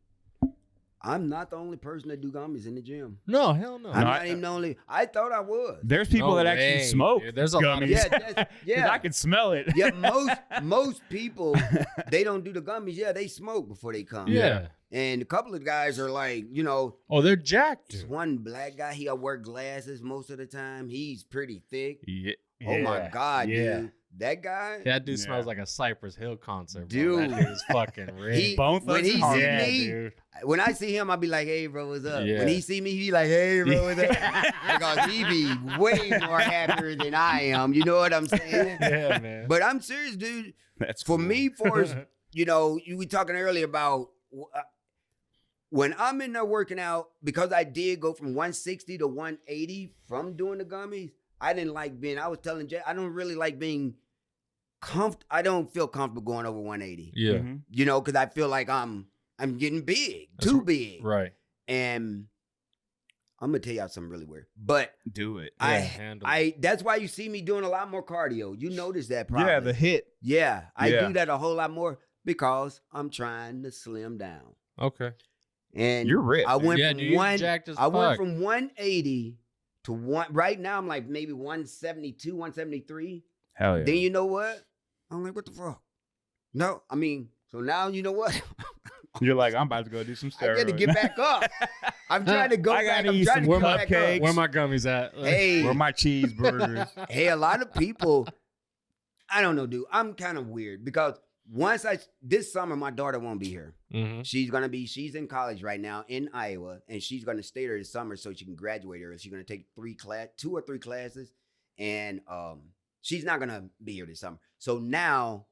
I'm not the only person that do gummies in the gym. No, hell no. I'm No, not even the only. I thought I was. There's people No that actually way, smoke dude. There's a lot of- gummies. Yeah, that's- 'Cause yeah. I can smell it. Yeah, most people, they don't do the gummies. Yeah, they smoke before they come. Yeah. And a couple of guys are like, Oh, they're jacked. this Dude. one black guy, he'll wear glasses most of the time. He's pretty thick. Yeah. Oh my God, Yeah. dude. That guy, That dude Yeah. smells like a Cypress Hill concert, bro. Dude. That dude is fucking rich. He- Bone when Thugs he and Harmony. see yeah, me, dude. when I see him, I'll be like, hey, bro, what's up? Yeah. When he see me, he be like, hey, bro, what's up? Because he be way more happier than I am. You know what I'm saying? Yeah, man. But I'm serious, dude. That's For cool. me, you were talking earlier about when I'm in there working out, because I did go from 160 to 180 from doing the gummies, I didn't like being, I was telling Jay, I don't really like being I don't feel comfortable going over 180. yeah. Mhm. Because I feel like I'm getting big, That's too big. Right. And I'm gonna tell y'all something really weird. But Do it. handle it. that's why you see me doing a lot more cardio. You notice that probably. Yeah, the hit. Yeah, I Yeah. do that a whole lot more because I'm trying to slim down. Okay. And You're ripped, I dude. went Yeah, from dude, you one. jacked as I went fuck. from 180 to one. Right now, I'm like maybe 172, 173. Hell yeah. Then you know what? I'm like, what the fuck? No, I mean, so now you know what? You're like, I'm about to go do some I steroids. got to get back up. I'm trying to go I back. gotta I'm eat trying some to where come my back cakes- up. Where my gummies at? Hey, Where my cheeseburgers? hey, a lot of people, I don't know, dude. I'm kind of weird because this summer, my daughter won't be here. Mm-hmm. She's in college right now in Iowa, and she's going to stay there this summer so she can graduate early. She's going to take 2 or 3 classes, and she's not going to be here this summer. So now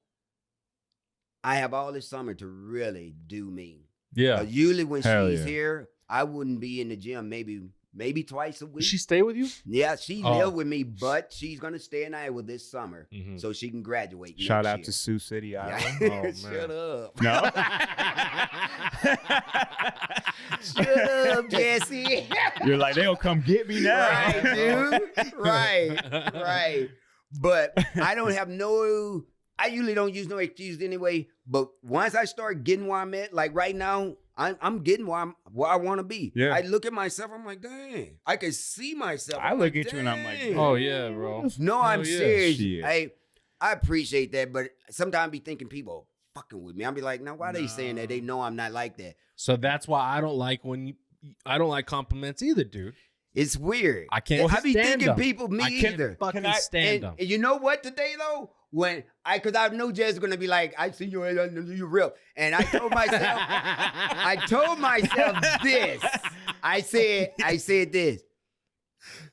I have all this summer to really do me. Yeah. Usually when Hell she's yeah. here, I wouldn't be in the gym maybe twice a week. Did she stay with you? Yeah, she Oh. lived with me, but she's gonna stay in Iowa this summer Mhm. so she can graduate. Shout next out year. to Sioux City, Iowa. Yeah. Oh, Shut up. No. Shut up, Jesse. You're like, they'll come get me now. Right, dude. Right. But I don't have no. I usually don't use no excuse anyway. But once I start getting where I'm at, like right now, I'm getting where I want to be. Yeah. I look at myself, I'm like, dang, I can see myself. I I'm look like, at you and I'm like, dang. Oh yeah, bro. No, I'm Hell yeah. serious. Shit. I appreciate that, but sometimes I be thinking people fucking with me. I'll be like, now why they saying that? They know I'm not like that. So that's why I don't like I don't like compliments either, dude. It's weird. I can't. I be stand thinking them. people me I can't either. fucking Can I- stand them. And you know what today though? Because I know Jess is gonna be like, I see you, you real. And I told myself this. I said this.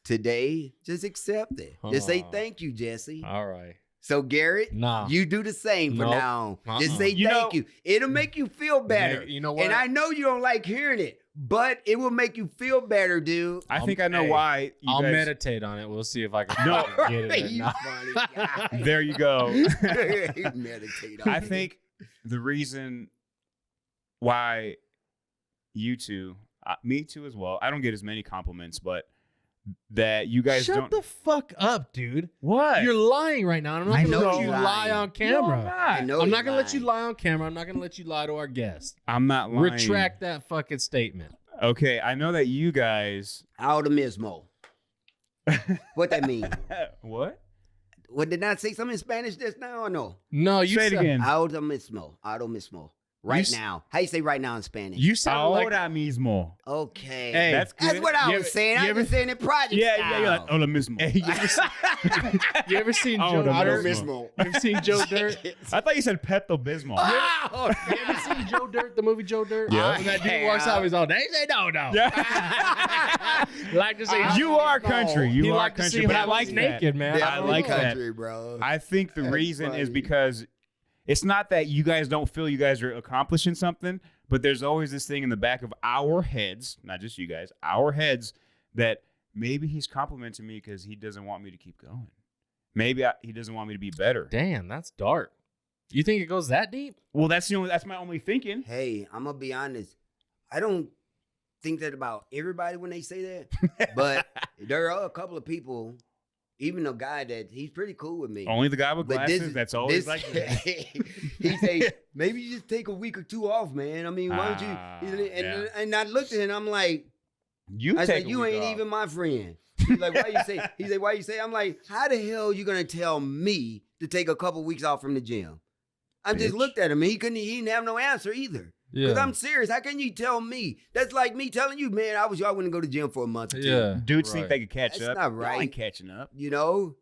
Today, just accept it. Just say thank you, Jesse. All right. So Garrett, Nah. you do the same for Nope. now on. Just Uh-uh. say You thank know- you. It'll make you feel better. You know what? And I know you don't like hearing it, but it will make you feel better, dude. I think I know hey, why. You I'll guys, meditate on it. We'll see if I can No. fucking get it or You not. funny guy. There you go. Meditate on I it. think the reason why you two, me too as well. I don't get as many compliments, but that you guys Shut don't. the fuck up, dude. What? You're lying right now. I'm not I gonna know let you you're lie lying. on No, I'm camera. not. I know I'm not he's gonna let you lying. lie on camera. I'm not gonna let you lie to our guest. I'm not lying. Retract that fucking statement. Okay, I know that you guys. Auto mismo. What that mean? What? What did not say something in Spanish just now or no? No, you Say it said, again. Auto mismo. Auto mismo. Right s- now. How you say right now in Spanish? You sound like Ahora mismo. Okay. Hey, That's That's good. what I You was ever- saying. you I ever- was saying it project Yeah, style. you're like, hola mismo. you ever seen Oh, Joe the Dirt? mismo. You ever seen Joe Dirt? I thought you said Pepto Bismol. Oh, You ever seen Joe Dirt, the movie Joe Dirt? Yeah. When that dude walks out, he's all, they say no. Yeah. Like to see You are country. He You are like to country. see But I how like he's that. naked, man. I like that. country, bro. I think the That's reason is funny. because it's not that you guys don't feel you guys are accomplishing something, but there's always this thing in the back of our heads, not just you guys, our heads, that maybe he's complimenting me because he doesn't want me to keep going. Maybe he doesn't want me to be better. Damn, that's dark. You think it goes that deep? Well, that's my only thinking. Hey, I'm gonna be honest. I don't think that about everybody when they say that, but there are a couple of people. Even a guy that he's pretty cool with me. Only the guy with But glasses. That's always like that. he say maybe you just take a week or two off, man. I mean, why don't you? Yeah. And I looked at him. I'm like, You I take said, a you week ain't off. even my friend. He's like, why you say? He's like, why you say? I'm like, how the hell you gonna tell me to take a couple weeks off from the gym? I just Bitch. looked at him. He didn't have no answer either. Because I'm serious. How can you tell me? That's like me telling you, man, I wouldn't go to the gym for a month or two. Yeah. Dudes Right. think they could catch That's up. not Y'all right. ain't catching up. You know?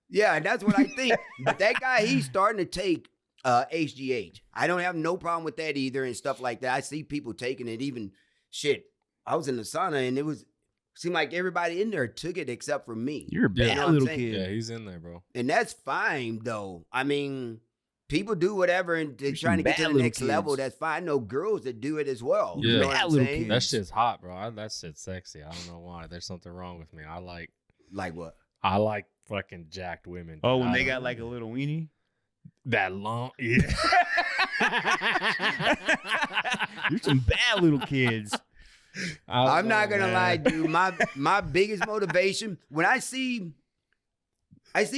Yeah, that's what I think. But that guy, he's starting to take HGH. I don't have no problem with that either and stuff like that. I see people taking it. Even shit. I was in the sauna and seemed like everybody in there took it except for me. You're a bad You know what I'm little saying? kid. Yeah, he's in there, bro. And that's fine though. I mean, people do whatever and they're You're trying to some get to bad the little next level. kids. That's fine. I know girls that do it as well. Yeah. You know what Bad I'm little saying? kids. That shit's hot, bro. That shit's sexy. I don't know why. There's something wrong with me. I Like what? like fucking jacked women. Oh, dude. when I they don't- got like a little weenie. that long. Yeah. You're some bad little kids. I'm not gonna lie, dude. My biggest motivation when I see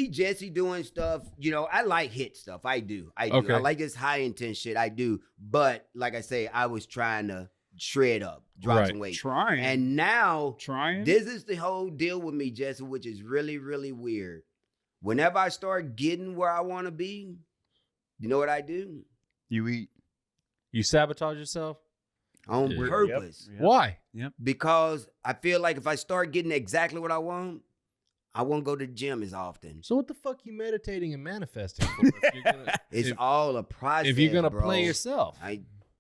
Jesse doing stuff, you know, I like hit stuff. I do. Okay. I like this high intense shit. I do. But like I say, I was trying to shred up, drop Right. some weight. Trying. And now Trying. this is the whole deal with me, Jesse, which is really, really weird. Whenever I start getting where I want to be, you know what I do? You eat. You sabotage yourself? On Yeah. purpose. Yep. Why? Because I feel like if I start getting exactly what I want, I won't go to the gym as often. So what the fuck you meditating and manifesting for? If you're gonna, It's if, all a process. if you're gonna bro. play yourself.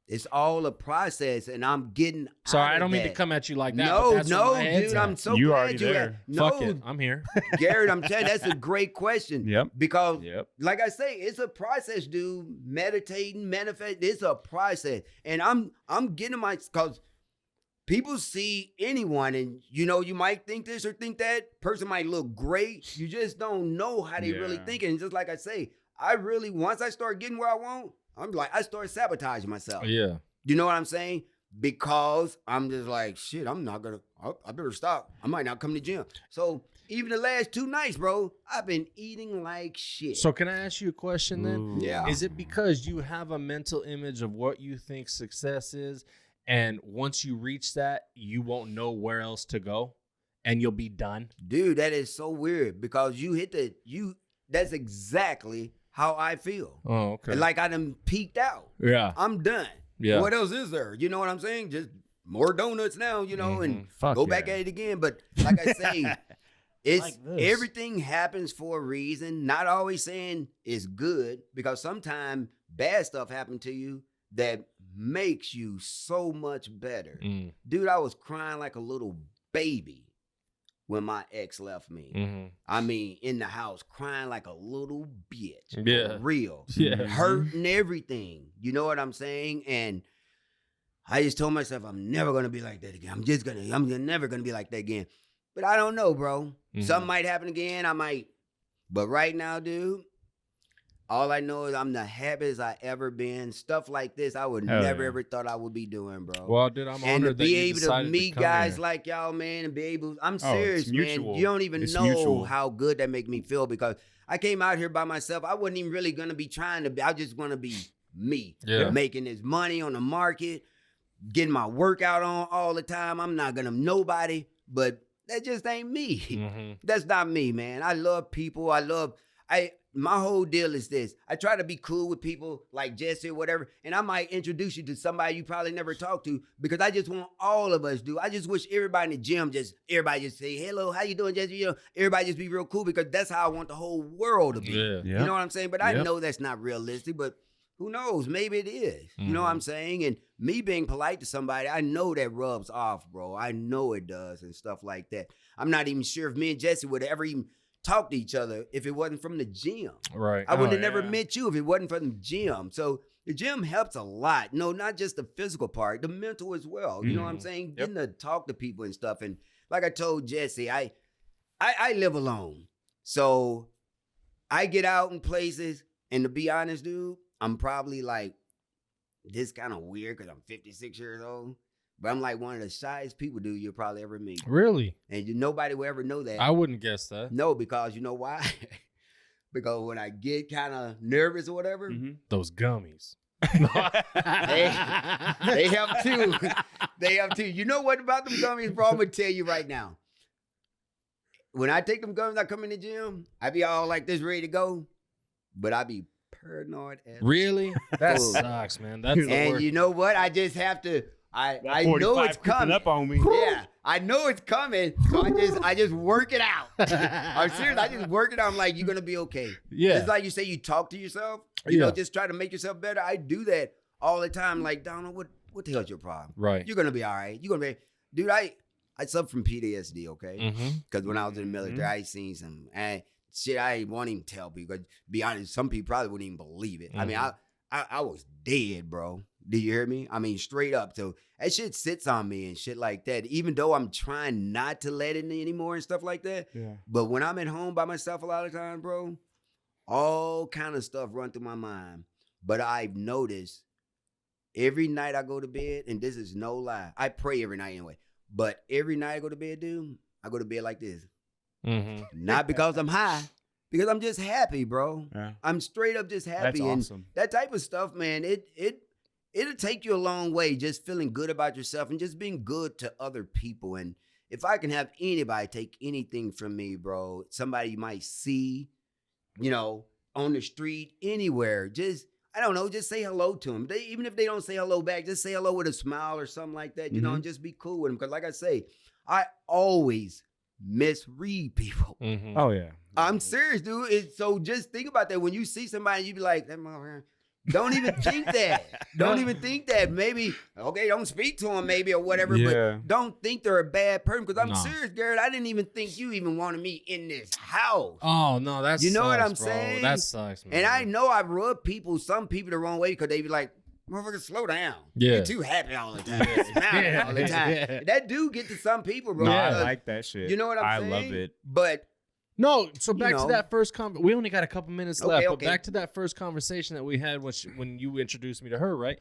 It's all a process, and I'm getting. Sorry, out I of don't mean to that. come at you like that. No, but that's where no, my head's dude. at. I'm so You glad already you there. had- No, Fuck it. I'm here. Garrett, I'm telling you, that's a great question. Yep. Because, Yep. like I say, it's a process, dude. Meditating, manifest. It's a process, and I'm getting because people see anyone, and you know, you might think this or think that. Person might look great. You just don't know how they really Yeah. think. And just like I say, once I start getting where I want, I'm like, I start sabotaging myself. Yeah. You know what I'm saying? because I'm just like, shit, I'm not gonna, I better stop. I might not come to the gym. So even the last 2 nights, bro, I've been eating like shit. So can I ask you a question then? Ooh. Yeah. Is it because you have a mental image of what you think success is, and once you reach that, you won't know where else to go, and you'll be done? Dude, that is so weird because that's exactly how I feel. Oh, okay. Like I done peaked out. Yeah. I'm done. Yeah. What else is there? You know what I'm saying? Just more donuts now, you know, and Fuck go back yeah. at it again. But like I say, it's Like this. everything happens for a reason. Not always saying it's good, because sometimes bad stuff happen to you that makes you so much better. Mm. Dude, I was crying like a little baby when my ex left me. Mhm. I mean, in the house, crying like a little bitch. Yeah. For real. Yeah. Hurting everything. You know what I'm saying? And I just told myself I'm never gonna be like that again. I'm never gonna be like that again. But I don't know, bro. Mhm. Something might happen again. I might. But right now, dude, all I know is I'm the happiest I ever been. Stuff like this, I would Hell never yeah. ever thought I would be doing, bro. Well, dude, I'm and honored to that be you able to decided meet come guys here. like y'all, man, and be able, I'm Oh, it's serious, man. mutual. You don't even It's know mutual. how good that make me feel, because I came out here by myself. I wasn't even really gonna be trying to be. I just want to be me, Yeah. making this money on the market, getting my workout on all the time. I'm not gonna nobody, but that just ain't me. Mhm. That's not me, man. I love people. My whole deal is this. I try to be cool with people like Jesse or whatever, and I might introduce you to somebody you probably never talked to, because I just want all of us, dude. I just wish everybody in the gym everybody just say, hello, how you doing, Jesse? You know, everybody just be real cool, because that's how I want the whole world to be. Yeah. Yeah. You know what I'm saying? But I Yep. know that's not realistic, but who knows? Maybe it is. You know what Mhm. I'm saying? And me being polite to somebody, I know that rubs off, bro. I know it does and stuff like that. I'm not even sure if me and Jesse would ever even talk to each other if it wasn't from the gym. Right. I wouldn't Oh, have never yeah. met you if it wasn't from the gym. So the gym helps a lot. No, not just the physical part, the mental as well. You know what I'm Mhm. saying? Yep. Getting to talk to people and stuff. And like I told Jesse, I live alone. So I get out in places, and to be honest, dude, I'm probably like, this kind of weird because I'm 56 years old. But I'm like one of the shyest people, dude, you'll probably ever meet. Really? And nobody will ever know that. I wouldn't guess that. No, because you know why? Because when I get kind of nervous or whatever, Mhm. Those gummies. they help too. They help too. You know what about them gummies, bro? I'm gonna tell you right now. When I take them gummies, I come in the gym, I be all like this, ready to go, but I be paranoid as Really? That Fool. sucks, man. That's the And worst. you know what? I just have to. I That know 45 it's creeping coming. up on me. Yeah, I know it's coming, so I just work it out. I'm serious. I just work it out. I'm like, you're gonna be okay. Yeah. It's like you say, you talk to yourself. You know, Yeah. just try to make yourself better. I do that all the time. Like, Donald, what the hell's your problem? Right. You're gonna be all right. You're gonna be, dude. I suffer from PTSD. Okay, Mm-hmm. because when I was in the military, I seen some shit I won't even tell people. 'Cause be honest, some people probably wouldn't even believe it. I mean, I was dead, bro. Do you hear me? I mean, straight up. So that shit sits on me and shit like that. Even though I'm trying not to let it anymore and stuff like that. Yeah. But when I'm at home by myself a lot of times, bro, all kind of stuff run through my mind. But I've noticed every night I go to bed, and this is no lie. I pray every night anyway. But every night I go to bed, dude, I go to bed like this. Mm-hmm. Not because I'm high, because I'm just happy, bro. Yeah. I'm straight up just happy. That's and awesome. that type of stuff, man, it'll take you a long way, just feeling good about yourself and just being good to other people. And if I can have anybody take anything from me, bro, somebody you might see, you know, on the street, anywhere, just, I don't know, just say hello to them. Even if they don't say hello back, just say hello with a smile or something like that, you know, and just be cool with them. Because like I say, I always misread people. Mm-hmm. Oh yeah. I'm serious, dude. So just think about that. When you see somebody, you be like, that motherfucker. Don't even think that. Don't even think that. Maybe, okay, don't speak to them maybe or whatever, Yeah. but don't think they're a bad person. Because I'm No. serious, Garrett. I didn't even think you even wanted me in this house. Oh no, that's You know what I'm bro. saying? That sucks, man. And I know I rub some people the wrong way because they be like, motherfucker, slow down. Yeah. You're too happy all the time. Smiling all the time. Yeah. That do get to some people, bro. No, because- I like that shit. you know what I'm I saying? love it. But No, so back know. to that first we only got a couple minutes Okay, left, okay. but back to that first conversation that we had when you introduced me to her, right?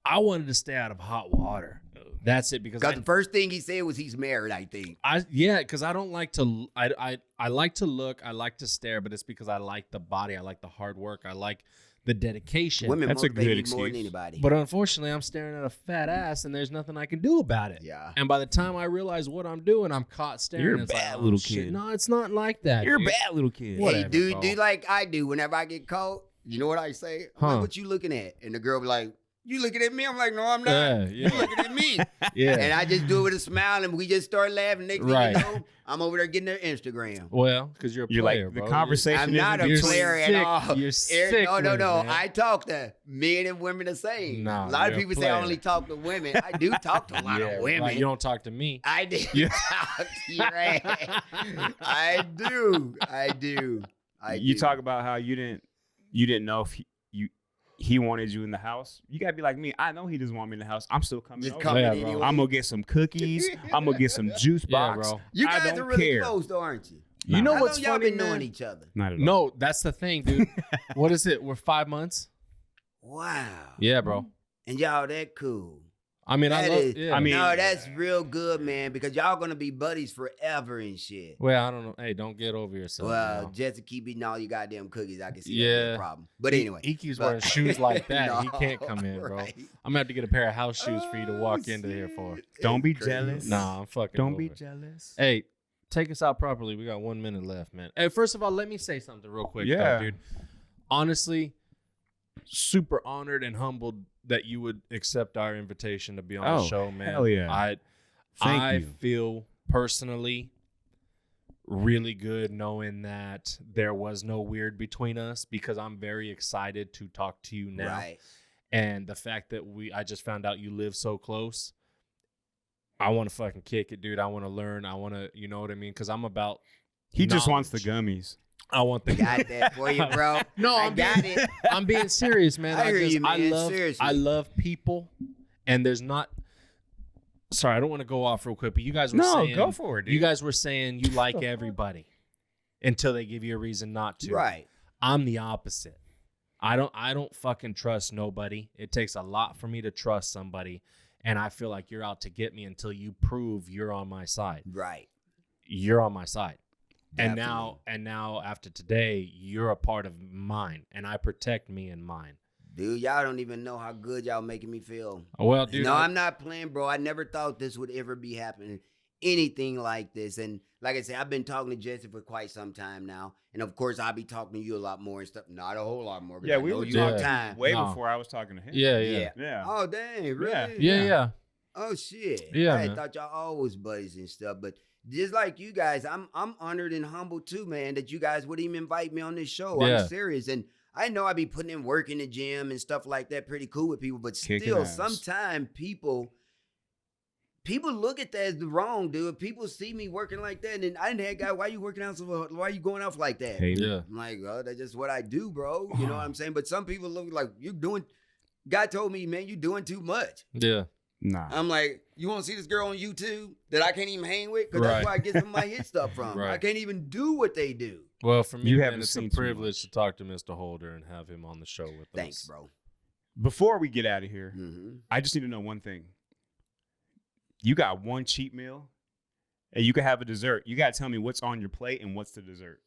I wanted to stay out of hot water. That's it, because Because the first thing he said was he's married, I think. because I don't like to. I like to look. I like to stare, but it's because I like the body. I like the hard work. I like the dedication. Women That's a motivate good me more than excuse. anybody. But unfortunately, I'm staring at a fat ass, and there's nothing I can do about it. Yeah. And by the time I realize what I'm doing, I'm caught staring. You're a It's bad like, little shit. kid. No, it's not like that. You're a dude. bad little kid. What? Hey, Whatever, do bro. like I do whenever I get caught. You know what I say? I'm like, Huh. what you looking at? And the girl be like, you looking at me? I'm like, no, I'm not. Yeah, You looking at me? Yeah. And I just do it with a smile, and we just start laughing. Next thing Right. you know, I'm over there getting their Instagram. Well, because you're a You're player, like, the bro. conversation I'm not a You're player at sick. all. You're sick No, with it, no. man. I talk to men and women the same. Nah, a lot of you're a people say I player. only talk to women. I do talk to a lot Yeah, of women. right. You don't talk to me. I do Yeah. talk to your ass. I do. You talk about how you didn't know if he wanted you in the house. You gotta be like me. I know he doesn't want me in the house. I'm still coming Just over. coming Yeah, anyway. bro. I'm gonna get some cookies. I'm gonna get some juice Yeah, box. bro. You I guys don't are really care. close, though, aren't you? You know How what's long y'all funny, been knowing man? each other? Not at all. No, that's the thing, dude. What is it? We're 5 months. Wow. Yeah, bro. And y'all that cool. I mean, That I love. is- Yeah. I mean- no, that's real good, man, because y'all gonna be buddies forever and shit. well, I don't know. Hey, don't get over yourself. Well, now. just to keep eating all your goddamn cookies, I can see Yeah. that's a problem. But anyway, he keeps but- wearing shoes like that. No, He can't come in, bro. right. I'm gonna have to get a pair of house shoes for you to walk Oh, into here for. shit. Don't be It's crazy. jealous. Nah, I'm fucking. Don't over be it. jealous. Hey, take us out properly. We got 1 minute left, man. Hey, first of all, let me say something real quick, Yeah. though, dude. Honestly, super honored and humbled that you would accept our invitation to be on the Oh, show, man. hell yeah. Thank I you. feel personally really good knowing that there was no weird between us, because I'm very excited to talk to you now. Right. And the fact that I just found out you live so close. I want to fucking kick it, dude. I want to learn. I want to, you know what I mean? Because I'm about. He just wants the knowledge. gummies. I want the. Got that for you, bro. No, I I'm got being, it. I'm being serious, man. I hear you, man. love, Seriously. I love people, and there's not. Sorry, I don't want to go off real quick, but you guys were No, saying, go for it, dude. You guys were saying you like everybody until they give you a reason not to. Right. I'm the opposite. I don't fucking trust nobody. It takes a lot for me to trust somebody, and I feel like you're out to get me until you prove you're on my side. Right. You're on my side. Definitely. And now after today, you're a part of mine, and I protect me and mine. Dude, y'all don't even know how good y'all making me feel. Well, dude, No, I'm not playing, bro. I never thought this would ever be happening. Anything like this. And like I said, I've been talking to Jesse for quite some time now. And of course, I'll be talking to you a lot more and stuff. Not a whole lot more. 'cause I know you all the time. way No. before I was talking to him. Yeah. Yeah. Oh, dang. Really? Yeah. Oh, shit. Yeah, I man. thought y'all always buddies and stuff. But just like you guys, I'm honored and humbled too, man, that you guys would even invite me on this show. Yeah. I'm serious. And I know I be putting in work in the gym and stuff like that, pretty cool with people. But Kicking still, ass. sometimes people look at that as the wrong, dude. People see me working like that, and I didn't have guy. Why you working out? So why you going off like that? Hater. Yeah. I'm like, oh, that's just what I do, bro. You know what I'm saying? But some people look like you're doing. God told me, man, you're doing too much. Yeah. Nah. I'm like, you want to see this girl on YouTube that I can't even hang with? Because Right. that's where I get some of my hit stuff from. Right. I can't even do what they do. Well, for me, You man, haven't it's a seen too privilege to talk to Mr. Holder and have him on the show with Thanks, us. bro. Before we get out of here, Mm-hmm. I just need to know one thing. You got one cheat meal, and you can have a dessert. You got to tell me what's on your plate and what's the dessert.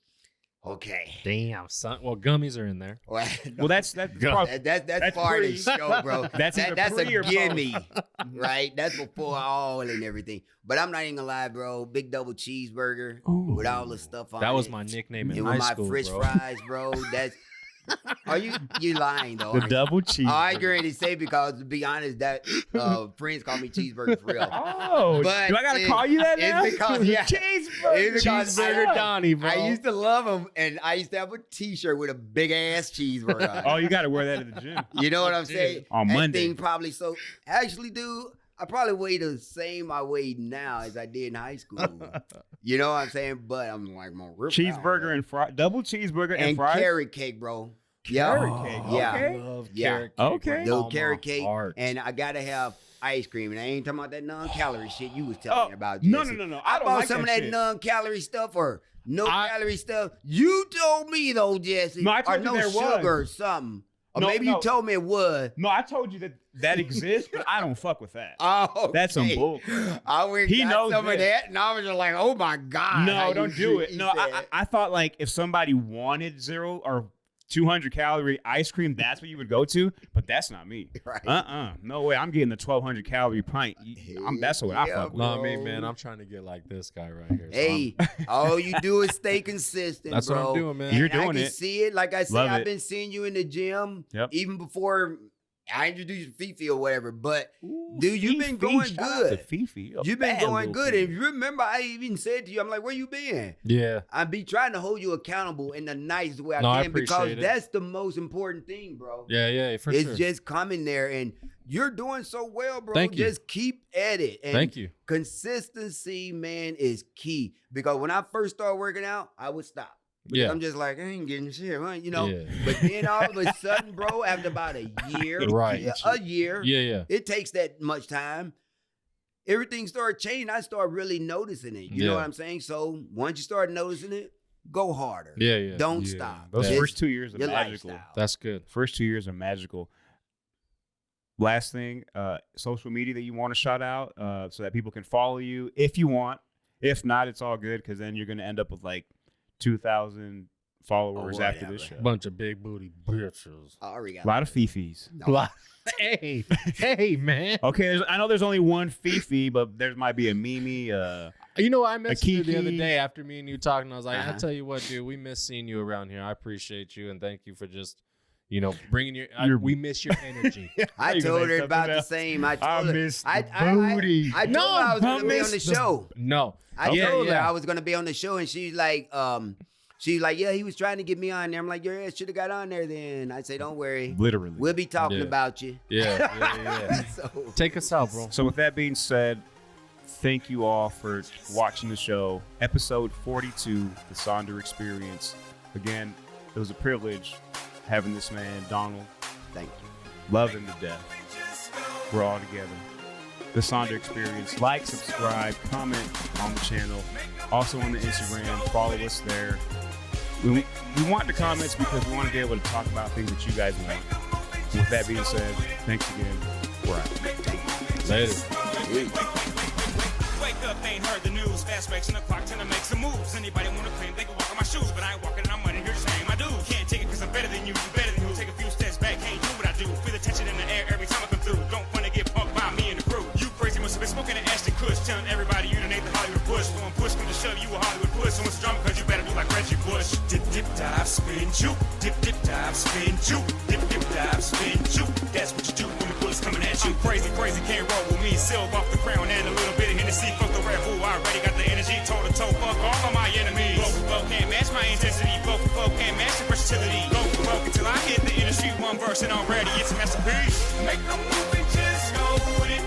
Okay. Damn, son. Well, gummies are in there. Well, Well, that's probably, that's part of the show, bro. That's either that's pre or a gimme, right? That's before all and everything. But I'm not even gonna lie, bro. Big double cheeseburger with all the stuff on it. That was my nickname in And high with my school, French bro. fries, bro. That's are you lying though? the aren't you? double cheese. I agree to say because to be honest, that friends call me cheeseburger for real. Oh, But do I gotta it- call you that it's now? because- yeah. Cheeseburger. It's because Cheeseburger Donnie, bro. I used to love them, and I used to have a T-shirt with a big ass cheeseburger on it. Oh, you got to wear that at the gym. You know what I'm saying? On That Monday. thing probably so. Actually, dude, I probably weigh the same I weigh now as I did in high school. You know what I'm saying? But I'm like, more Cheeseburger and fries. Double cheeseburger and and fries. carrot cake, bro. Yeah, Carrot cake. Yeah. Okay. I love Yeah. carrot cake. Okay. with Dude, all my carrot cake, heart. and I gotta have ice cream. And I ain't talking about that non-calorie shit you was telling Oh, me about. no, Jesse. no, no, no. I I don't bought like some that of that shit. non-calorie stuff or no-calorie stuff. You told me though, Jesse. No, I told or you no there sugar was. or something. Or No, maybe no. you told me it was. No, I told you that that exists, but I don't fuck with that. Oh, That's some okay. bull. I went He got knows some of that. that, and I was just like, "Oh my god!" how No, you don't do it. eat No, that. I thought like if somebody wanted 0 or 200 calorie ice cream, that's what you would go to. But that's not me. Right. No way. I'm getting the 1,200 calorie pint. That's what I Yeah, fuck with. Not me, bro. man. I'm trying to get like this guy right here. So Hey, all you do is stay consistent, That's bro. what I'm doing, man. You're And I doing can it. see it. Like I said, Love I've it. been seeing you in the gym Yep. even before I introduced you to Fifi or whatever. But Ooh, dude, you've been going Shout out good. to Fifi. A You've been bad going little good. Fifi. And you remember, I even said to you, I'm like, where you been? Yeah. I be trying to hold you accountable in the nicest way I No, I can because appreciate it. that's the most important thing, bro. Yeah, for It's sure. just coming there, and you're doing so well, bro. Thank you. Just keep at it. And Thank you. consistency, man, is key. Because when I first started working out, I would stop. Because Yeah. I'm just like, I ain't getting shit, right? You know. Yeah. But then all of a sudden, bro, after about a year, Right. a year, Yeah. it takes that much time. Everything started changing. I started really noticing it. You know Yeah. what I'm saying? So once you start noticing it, go harder. Yeah. Don't Yeah. stop. Those Yeah. first 2 years are Your magical. lifestyle. That's good. First 2 years are magical. Last thing, social media that you want to shout out so that people can follow you if you want. If not, it's all good because then you're going to end up with like 2,000 followers Or after this whatever. show. Bunch of big booty bitches. I already got A lot of Fifis. No. hey, man. Okay, I know there's only one Fifi, but there might be a Mimi. You know, I messaged you the other Kiki. day after me and you talking. I was like, Uh-huh. I tell you what, dude, we miss seeing you around here. I appreciate you and thank you for just, bringing we miss your energy. I You gonna told say her about something the else? same. I I told her. miss I the booty. I told No, her I was I going to be on miss the the- show. No. I Yeah, told her yeah. I was going to be on the show, and she's like, yeah, he was trying to get me on there. I'm like, your ass should have got on there then. I say, don't worry. Literally. We'll be talking Yeah. about you. Yeah. So, Take us out, bro. So with that being said, thank you all for watching the show. Episode 42, The Sonder Experience. Again, it was a privilege having this man, Donald. thank you. Love him to death. We're all together. The Sonder Experience. Like, subscribe, comment on the channel. Also on the Instagram. Follow us there. We want the comments because we want to be able to talk about things that you guys want. With that being said, thanks again. We're out. Later. Wake up, ain't heard the news. Fast breaks in the clock, time to make some moves. Anybody wanna claim they can walk on my shoes, but I ain't walking and I'm running. Here's the same I do. Can't take it cause I'm better than you. You better than who? Take a few steps back, can't do what I do. Feel the tension in the air every time I come through. Don't wanna get punked by me and the crew. You crazy must have been smoking an Ashton Kush, telling everybody you done ate the Hollywood push. When push come to shove, you a Hollywood push. So much drama cause you better do like Reggie Bush. Dip, dip, dive, spin, shoot. Dip, dip, dive, spin, shoot. Dip, dip, dive, spin, shoot. That's what you do when the bullets coming at you. Crazy, can't roll with me. Silver off the crown and a little bit of Hennessy. Fuck the Red Bull, I already got the energy. Toe to toe, fuck all of my enemies. Flow can't match my intensity. Flow can't match the versatility. Flow until I hit the industry. One verse and already it's a masterpiece. Make a move and just go with it.